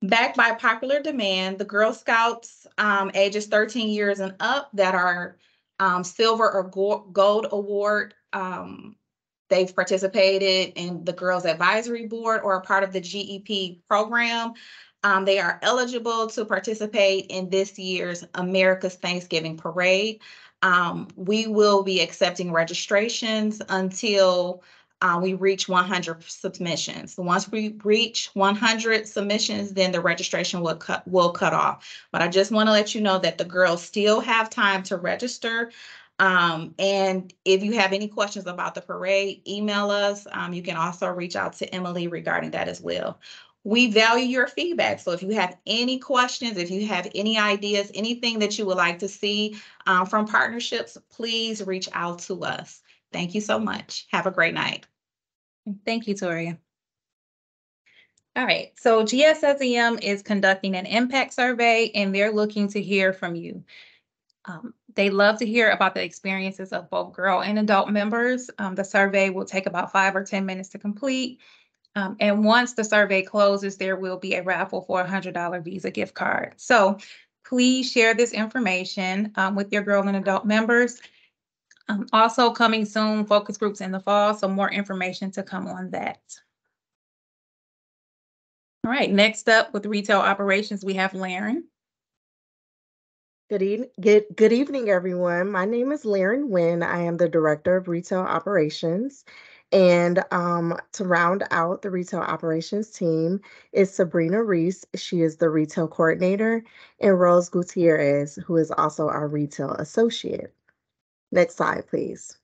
Backed by popular demand, the Girl Scouts ages 13 years and up that are silver or gold award, they've participated in the Girls Advisory Board or a part of the GEP program. They are eligible to participate in this year's America's Thanksgiving Parade. We will be accepting registrations until we reach 100 submissions. Once we reach 100 submissions, then the registration will cut off. But I just want to let you know that the girls still have time to register. And if you have any questions about the parade, email us. You can also reach out to Emily regarding that as well. We value your feedback. So if you have any questions, if you have any ideas, anything that you would like to see from partnerships, please reach out to us. Thank you so much. Have a great night. Thank you, Toria. All right, so GSSEM is conducting an impact survey and they're looking to hear from you. They love to hear about the experiences of both girl and adult members. The survey will take about 5 or 10 minutes to complete. And once the survey closes, there will be a raffle for a $100 Visa gift card. So please share this information with your girl and adult members. Also coming soon, focus groups in the fall, so more information to come on that. All right, next up with retail operations, we have Laren. Good evening, everyone. My name is Laren Nguyen. I am the Director of Retail Operations. And to round out the retail operations team is Sabrina Reese. She is the retail coordinator, and Rose Gutierrez, who is also our retail associate. Next slide, please.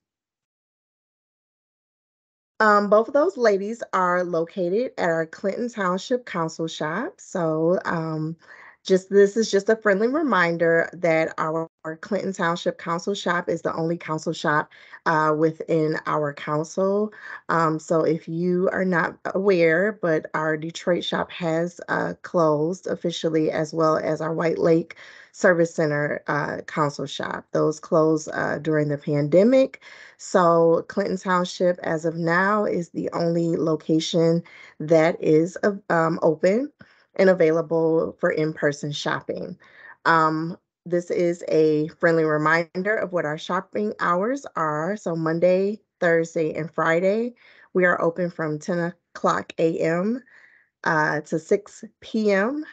Both of those ladies are located at our Clinton Township Council shop. So this is just a friendly reminder that our Clinton Township Council shop is the only council shop within our council. So if you are not aware, but our Detroit shop has closed officially, as well as our White Lake Service Center council shop. Those closed during the pandemic. So Clinton Township, as of now, is the only location that is open and available for in-person shopping. This is a friendly reminder of what our shopping hours are. So Monday, Thursday, and Friday, we are open from 10 o'clock a.m. To 6 p.m.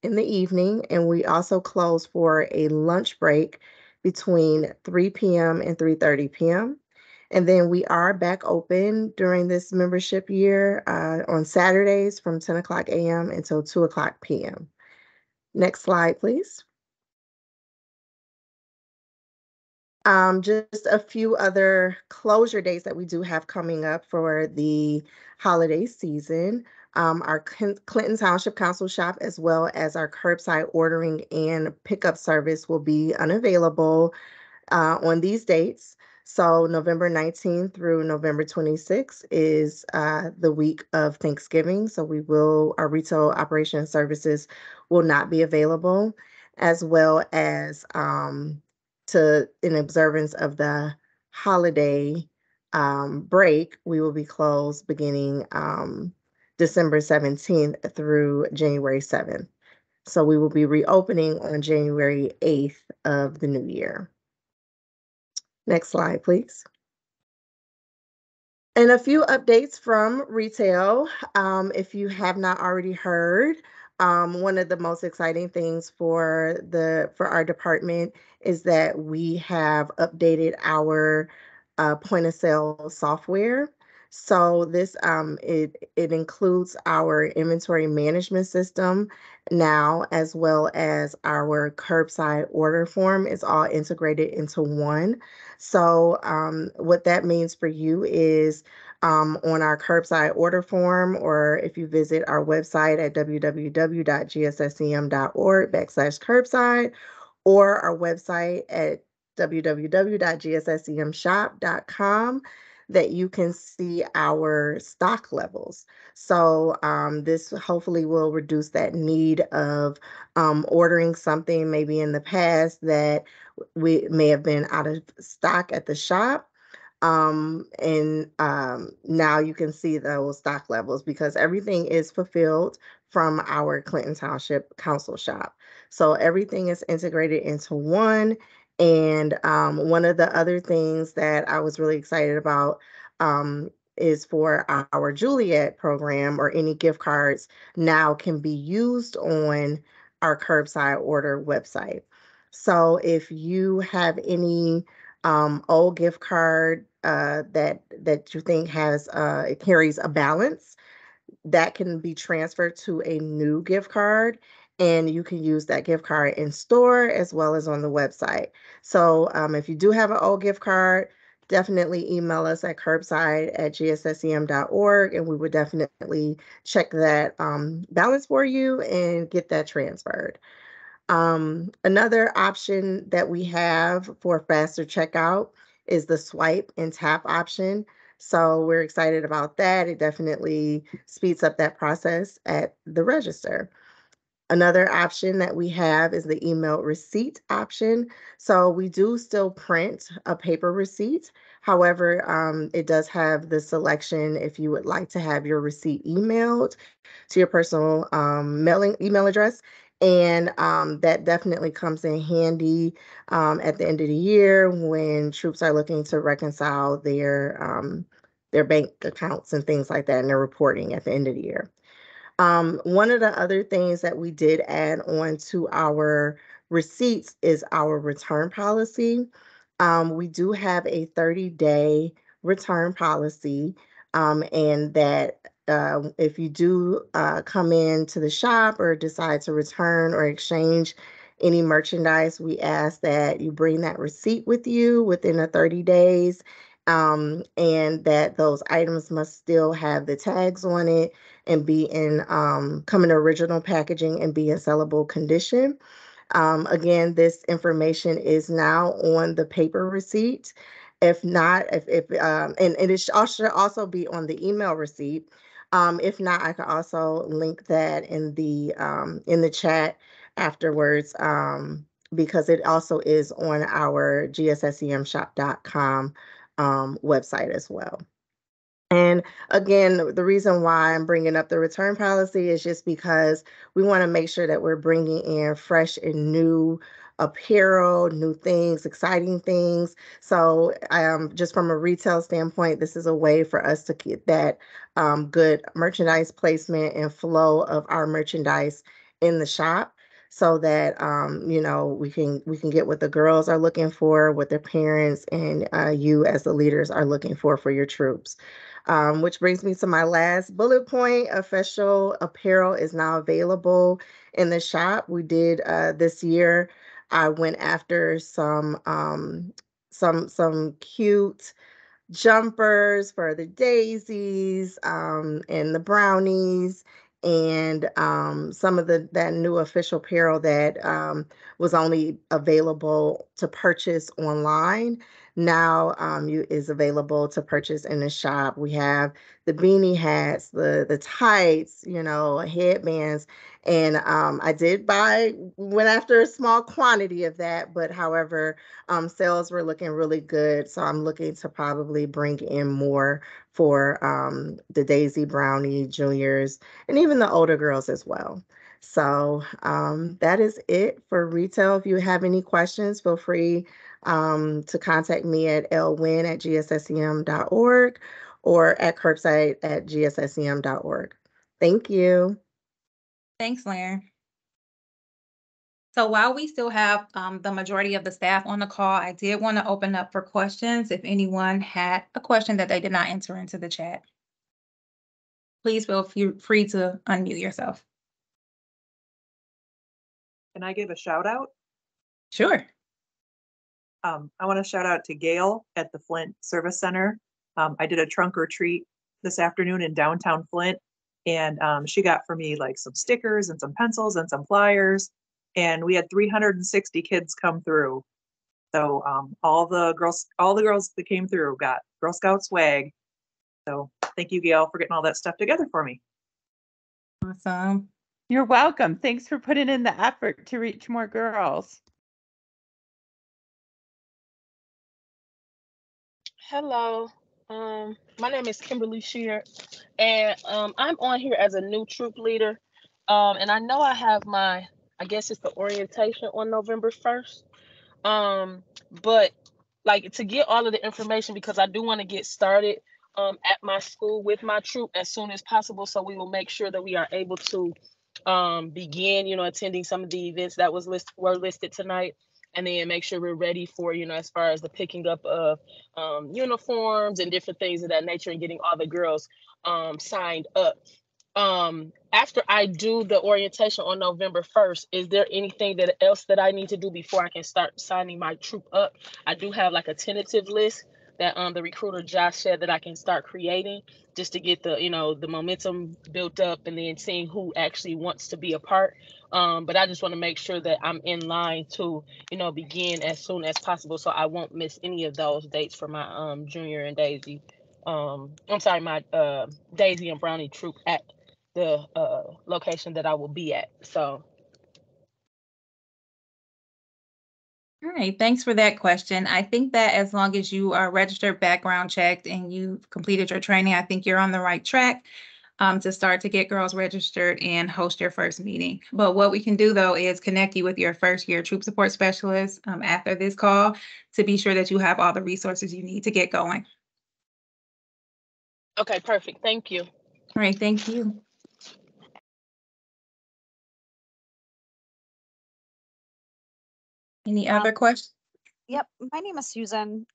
in the evening, and we also close for a lunch break between 3 p.m. and 3:30 p.m. And then we are back open during this membership year on Saturdays from 10 o'clock a.m. until 2 o'clock p.m. Next slide, please. Just a few other closure dates that we do have coming up for the holiday season. Our Clinton Township Council shop, as well as our curbside ordering and pickup service, will be unavailable on these dates. So November 19th through November 26th is the week of Thanksgiving. So our retail operation services will not be available, as well as in observance of the holiday break, we will be closed beginning December 17th through January 7th. So we will be reopening on January 8th of the new year. Next slide, please. And a few updates from retail. If you have not already heard, one of the most exciting things for our department is that we have updated our point of sale software. So this it includes our inventory management system now, as well as our curbside order form. Is all integrated into one. So what that means for you is on our curbside order form, or if you visit our website at www.gssem.org/curbside, or our website at www.gssemshop.com, that you can see our stock levels. So this hopefully will reduce that need of ordering something maybe in the past that we may have been out of stock at the shop. And now you can see those stock levels because everything is fulfilled from our Clinton Township Council shop. So everything is integrated into one. And one of the other things that I was really excited about is for our Juliet program, or any gift cards now can be used on our curbside order website. So if you have any old gift card that you think it carries a balance, that can be transferred to a new gift card, and you can use that gift card in store as well as on the website. So if you do have an old gift card, definitely email us at curbside@gssem.org, and we would definitely check that balance for you and get that transferred. Another option that we have for faster checkout is the swipe and tap option. So we're excited about that. It definitely speeds up that process at the register. Another option that we have is the email receipt option. So we do still print a paper receipt. However, it does have the selection if you would like to have your receipt emailed to your personal email address. And that definitely comes in handy at the end of the year when troops are looking to reconcile their bank accounts and things like that, and their reporting at the end of the year. One of the other things that we did add on to our receipts is our return policy. We do have a 30-day return policy, and that if you do come into the shop or decide to return or exchange any merchandise, we ask that you bring that receipt with you within the 30 days, and that those items must still have the tags on it and be come in original packaging and be in sellable condition. Again, this information is now on the paper receipt. If not, and it should also be on the email receipt. If not, I could also link that in the chat afterwards, because it also is on our GSSEMshop.com website as well. And again, the reason why I'm bringing up the return policy is just because we want to make sure that we're bringing in fresh and new apparel, new things, exciting things. So just from a retail standpoint, this is a way for us to get that good merchandise placement and flow of our merchandise in the shop, so that we can get what the girls are looking for, what their parents and you as the leaders are looking for your troops. Which brings me to my last bullet point. Official apparel is now available in the shop. We did this year. I went after some cute jumpers for the daisies and the brownies, and some of that new official apparel that was only available to purchase online. now is available to purchase in the shop. We have the beanie hats, the tights, headbands. And I did went after a small quantity of that, but however, sales were looking really good. So I'm looking to probably bring in more for the Daisy Brownie juniors and even the older girls as well. So that is it for retail. If you have any questions, feel free to contact me at lwin@gssem.org or at curbside@gssem.org. Thank you. Thanks, Lynn. So while we still have the majority of the staff on the call, I did want to open up for questions if anyone had a question that they did not enter into the chat. Please feel free to unmute yourself. Can I give a shout out? Sure. I want to shout out to Gail at the Flint Service Center. I did a trunk or treat this afternoon in downtown Flint, and she got for me like some stickers and some pencils and some flyers, and we had 360 kids come through. So all the girls that came through got Girl Scout swag. So thank you, Gail, for getting all that stuff together for me. Awesome. You're welcome. Thanks for putting in the effort to reach more girls. Hello, my name is Kimberly Shear, and I'm on here as a new troop leader. And I know I have I guess it's the orientation on November 1st. But like to get all of the information, because I do want to get started at my school with my troop as soon as possible, so we will make sure that we are able to begin, attending some of the events that were listed tonight, and then make sure we're ready for, as far as the picking up of uniforms and different things of that nature, and getting all the girls signed up. After I do the orientation on November 1st, is there anything else that I need to do before I can start signing my troop up? I do have like a tentative list that the recruiter Josh said that I can start creating, just to get the the momentum built up, and then seeing who actually wants to be a part. But I just want to make sure that I'm in line to begin as soon as possible, so I won't miss any of those dates for my Junior and Daisy. I'm sorry, my Daisy and Brownie troop at the location that I will be at. So All right, thanks for that question. I think that as long as you are registered, background checked, and you've completed your training, I think you're on the right track to start to get girls registered and host your first meeting. But what we can do though is connect you with your first year troop support specialist after this call to be sure that you have all the resources you need to get going. okay, perfect. Thank you. All right, thank you. Any other questions? Yep, my name is Susan.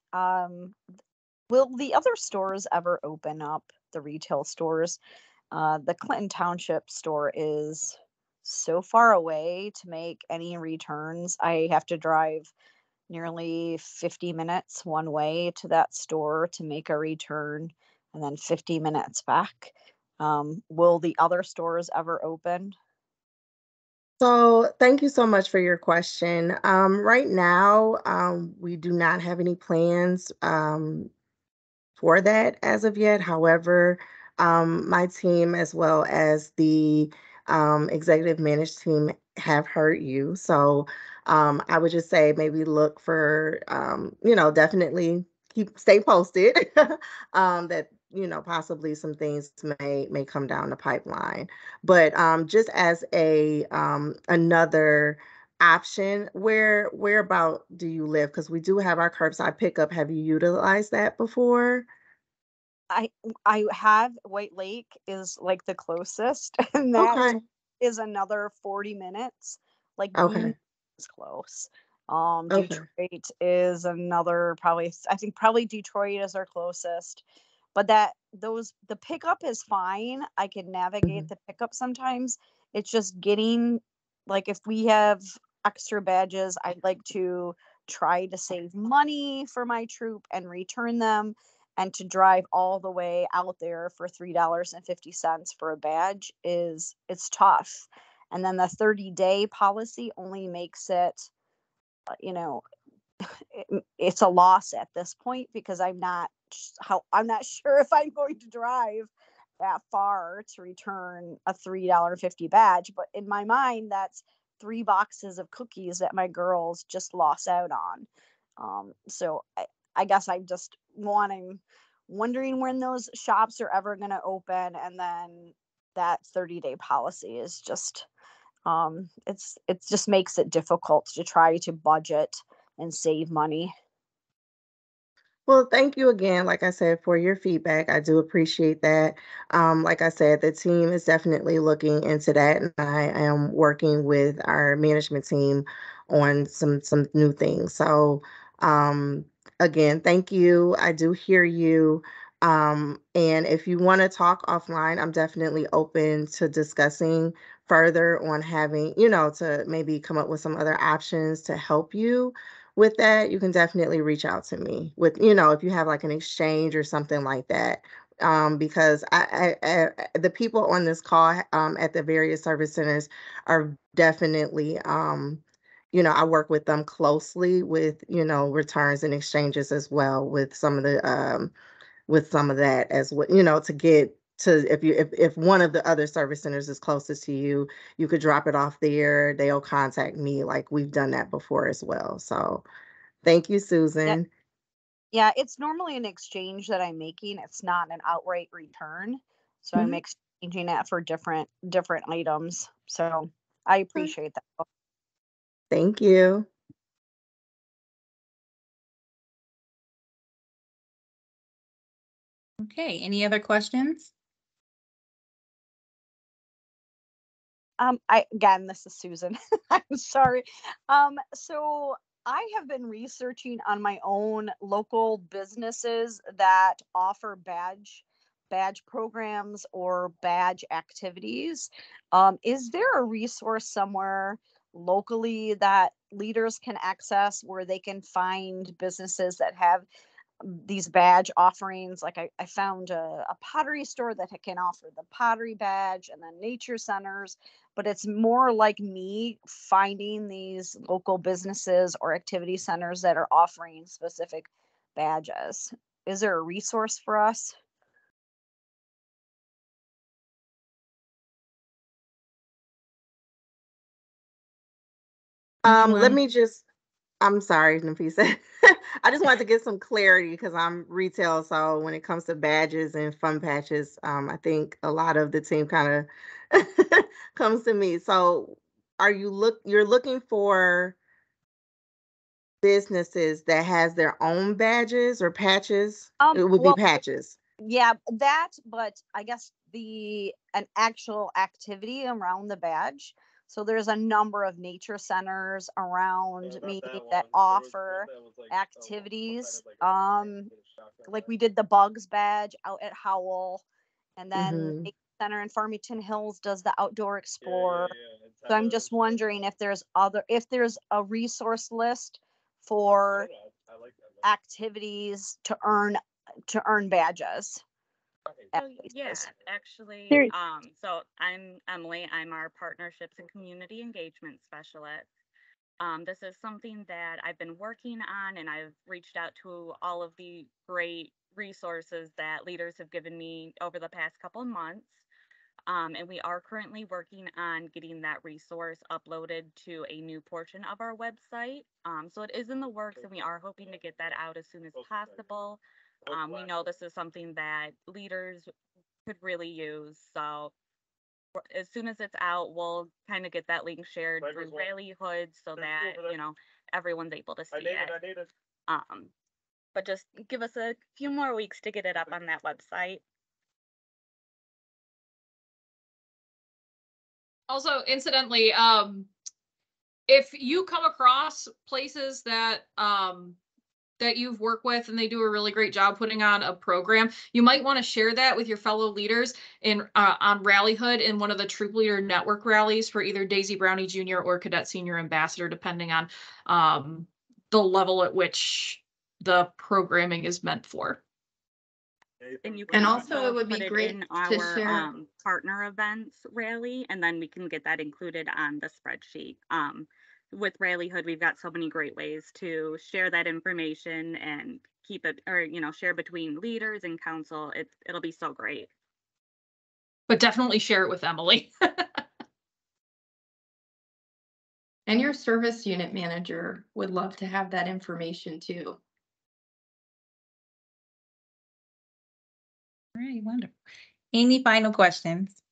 Will the other stores ever open up, the retail stores? The Clinton Township store is so far away to make any returns. I have to drive nearly 50 minutes one way to that store to make a return, and then 50 minutes back. Will the other stores ever open? So thank you so much for your question. Right now, we do not have any plans for that as of yet. However, my team, as well as the executive managed team, have heard you. So I would just say maybe look for, definitely stay posted that possibly some things may come down the pipeline. But just as a another option, where about do you live? Because we do have our curbside pickup. Have you utilized that before? I have. White Lake is like the closest, and that Okay. is another 40 minutes. Like Okay. Bean is close. Okay. Detroit is another, probably, I think probably Detroit is our closest. But the pickup is fine. I can navigate Mhm. the pickup sometimes. It's just getting, like, if we have extra badges, I'd like to try to save money for my troop and return them, and to drive all the way out there for $3.50 for a badge it's tough. And then the 30-day policy only makes it, you know, it's a loss at this point because I'm not sure if I'm going to drive that far to return a $3.50 badge. But in my mind, that's 3 boxes of cookies that my girls just lost out on. So I guess I'm just wondering when those shops are ever going to open, and then that 30-day policy is just it just makes it difficult to try to budget and save money. Well, thank you again, like I said, for your feedback. I do appreciate that. Like I said, the team is definitely looking into that, and I am working with our management team on some new things. So, um, again, thank you. I do hear you. And if you want to talk offline, I'm definitely open to discussing further on having, to maybe come up with some other options to help you with that. You can definitely reach out to me with, if you have like an exchange or something like that. Because the people on this call at the various service centers are definitely, I work with them closely with, returns and exchanges as well with some of that as well, to get to, if one of the other service centers is closest to you, you could drop it off there. They'll contact me. Like we've done that before as well. So thank you, Susan. Yeah, it's normally an exchange that I'm making. It's not an outright return. So I'm exchanging it for different items. So I appreciate that. Thank you. Okay, any other questions? This is Susan. I'm sorry. So I have been researching on my own local businesses that offer badge programs or badge activities. Is there a resource somewhere locally that leaders can access where they can find businesses that have these badge offerings? Like I found a pottery store that can offer the pottery badge, and then nature centers, but it's more like me finding these local businesses or activity centers that are offering specific badges. Is there a resource for us? Let me just, I'm sorry, Nafisa. I just wanted to get some clarity because I'm retail. So when it comes to badges and fun patches, I think a lot of the team kind of comes to me. So you're looking for businesses that has their own badges or patches? It would be patches. Yeah, that, but I guess an actual activity around the badge. So there's a number of nature centers around me that offer activities. Like we did the Bugs badge out at Howell, and then Nature Center in Farmington Hills does the Outdoor Explorer. So I'm just wondering if there's a resource list for activities to earn badges. So yeah, actually, so I'm Emily. I'm our partnerships and community engagement specialist. This is something that I've been working on, and I've reached out to all of the great resources that leaders have given me over the past couple of months. And we are currently working on getting that resource uploaded to a new portion of our website. So it is in the works, and we are hoping to get that out as soon as possible. We know this is something that leaders could really use. So as soon as it's out, we'll kind of get that link shared through Rally Hood so that, everyone's able to see it. But just give us a few more weeks to get it up on that website. Also, incidentally, if you come across places that you've worked with and they do a really great job putting on a program, you might want to share that with your fellow leaders on Rallyhood in one of the Troop Leader Network rallies for either Daisy Brownie Jr. or Cadet Senior Ambassador, depending on the level at which the programming is meant for. And you can also it would be put it great in to our share. Partner events rally, and then we can get that included on the spreadsheet. with Rallyhood, we've got so many great ways to share that information and keep it, or, you know, share between leaders and council. It'll be so great. But definitely share it with Emily. And your service unit manager would love to have that information too. All right, wonderful. Any final questions?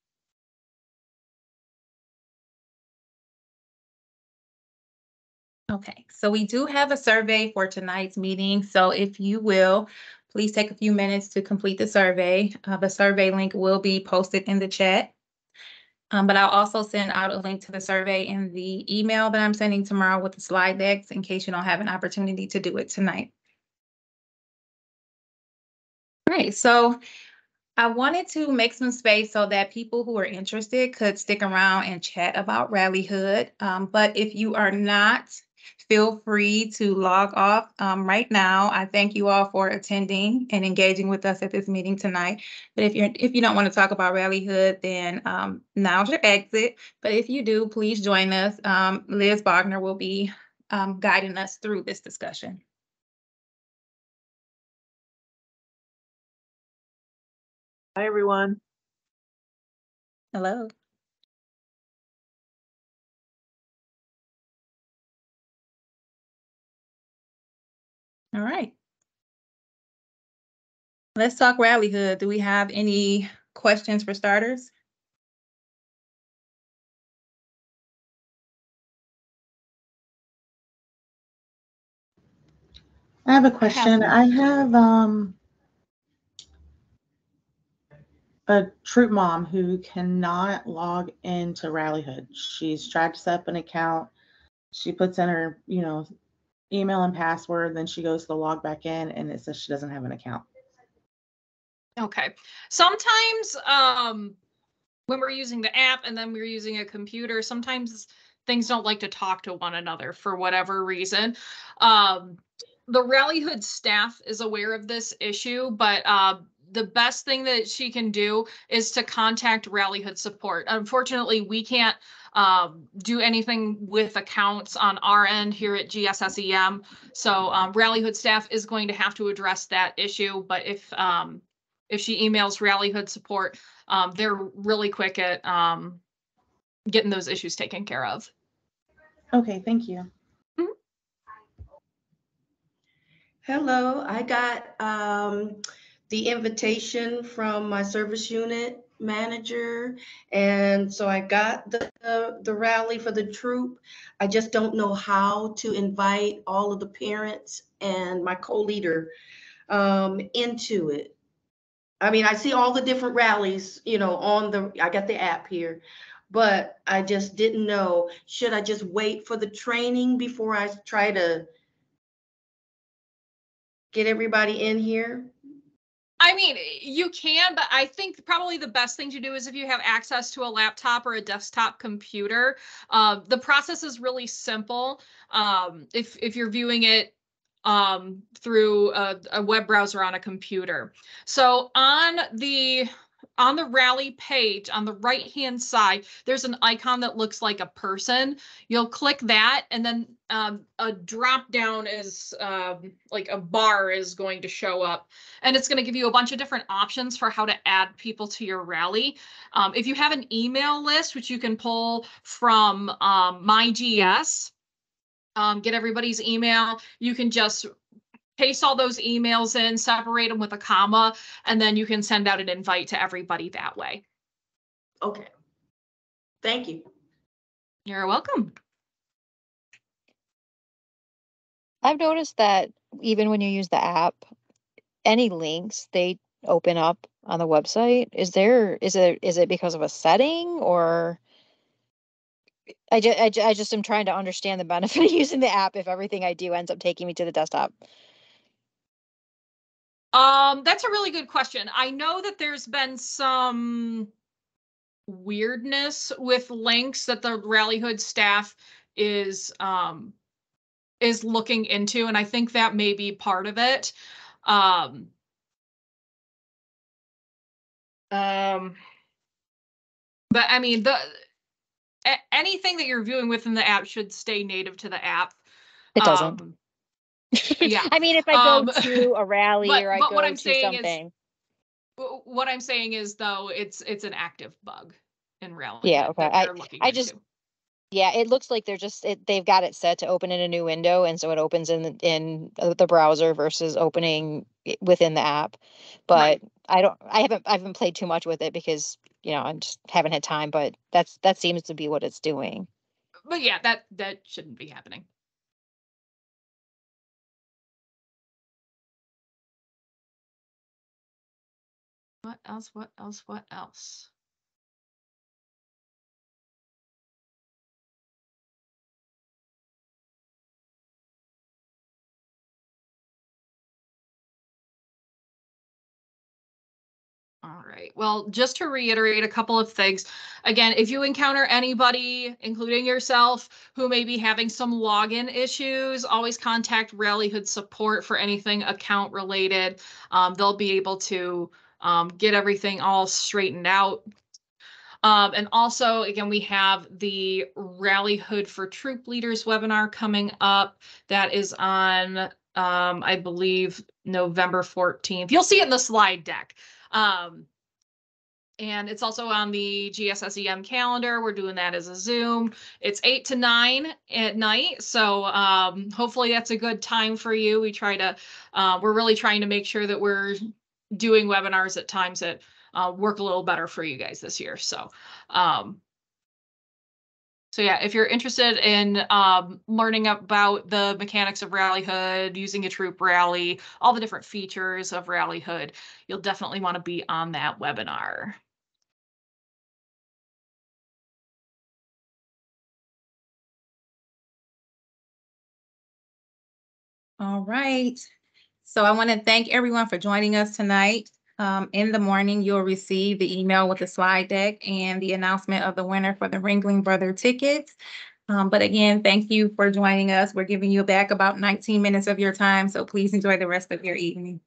Okay, so we do have a survey for tonight's meeting. So if you will, please take a few minutes to complete the survey. The survey link will be posted in the chat. But I'll also send out a link to the survey in the email that I'm sending tomorrow with the slide decks in case you don't have an opportunity to do it tonight. All right, so I wanted to make some space so that people who are interested could stick around and chat about Rallyhood. But if you are not, feel free to log off right now. I thank you all for attending and engaging with us at this meeting tonight. But if you don't want to talk about Rallyhood, then now's your exit. But if you do, please join us. Liz Bogner will be guiding us through this discussion. Hi, everyone. Hello. All right. Let's talk Rallyhood. Do we have any questions for starters? I have a question. I have a troop mom who cannot log into Rallyhood. She's tried to set up an account. She puts in her, you know, email and password, then she goes to log back in and it says she doesn't have an account. Okay. Sometimes when we're using the app and then we're using a computer, sometimes things don't like to talk to one another for whatever reason. The Rallyhood staff is aware of this issue, but the best thing that she can do is to contact Rallyhood support. Unfortunately, we can't do anything with accounts on our end here at GSSEM. So Rallyhood staff is going to have to address that issue. But if she emails Rallyhood support, they're really quick at getting those issues taken care of. Okay, thank you. Mm-hmm. Hello, I got the invitation from my service unit manager, and so I got the rally for the troop. I just don't know how to invite all of the parents and my co-leader into it. I mean, I see all the different rallies, you know, I got the app here, but I just didn't know, should I just wait for the training before I try to get everybody in here? I mean, you can, but I think probably the best thing to do is if you have access to a laptop or a desktop computer. The process is really simple. If you're viewing it through a web browser on a computer. So on the rally page, on the right-hand side, there's an icon that looks like a person. You'll click that, and then a drop down is like a bar is going to show up, and it's going to give you a bunch of different options for how to add people to your rally. If you have an email list, which you can pull from MyGS, get everybody's email, you can just paste all those emails in, separate them with a comma, and then you can send out an invite to everybody that way. Okay. Thank you. You're welcome. I've noticed that even when you use the app, any links they open up on the website, is it because of a setting, or I just am trying to understand the benefit of using the app if everything I do ends up taking me to the desktop. That's a really good question. I know that there's been some weirdness with links that the Rallyhood staff is looking into, and I think that may be part of it. But I mean, anything that you're viewing within the app should stay native to the app. It doesn't. Yeah. I mean, if I go to a rally or I but go what I'm to saying something. What I'm saying is, though, it's an active bug in Rally. Yeah, okay. That you're looking into. Yeah, it looks like they've got it set to open in a new window, and so it opens in the browser versus opening within the app. But right. I haven't played too much with it because, you know, I just haven't had time, but that seems to be what it's doing. But yeah, that shouldn't be happening. What else? What else? What else? All right. Well, just to reiterate a couple of things. Again, if you encounter anybody, including yourself, who may be having some login issues, always contact Rallyhood support for anything account related. They'll be able to get everything all straightened out. And also, again, we have the Rallyhood for Troop Leaders webinar coming up. That is on, I believe, November 14th. You'll see it in the slide deck. And it's also on the GSSEM calendar. We're doing that as a Zoom. It's 8 to 9 at night. So hopefully that's a good time for you. We're really trying to make sure that we're doing webinars at times that work a little better for you guys this year. So yeah, if you're interested in learning about the mechanics of Rallyhood, using a troop rally, all the different features of Rallyhood, you'll definitely want to be on that webinar. All right. So I want to thank everyone for joining us tonight. In the morning, you'll receive the email with the slide deck and the announcement of the winner for the Ringling Brother tickets. But again, thank you for joining us. We're giving you back about 19 minutes of your time, so please enjoy the rest of your evening.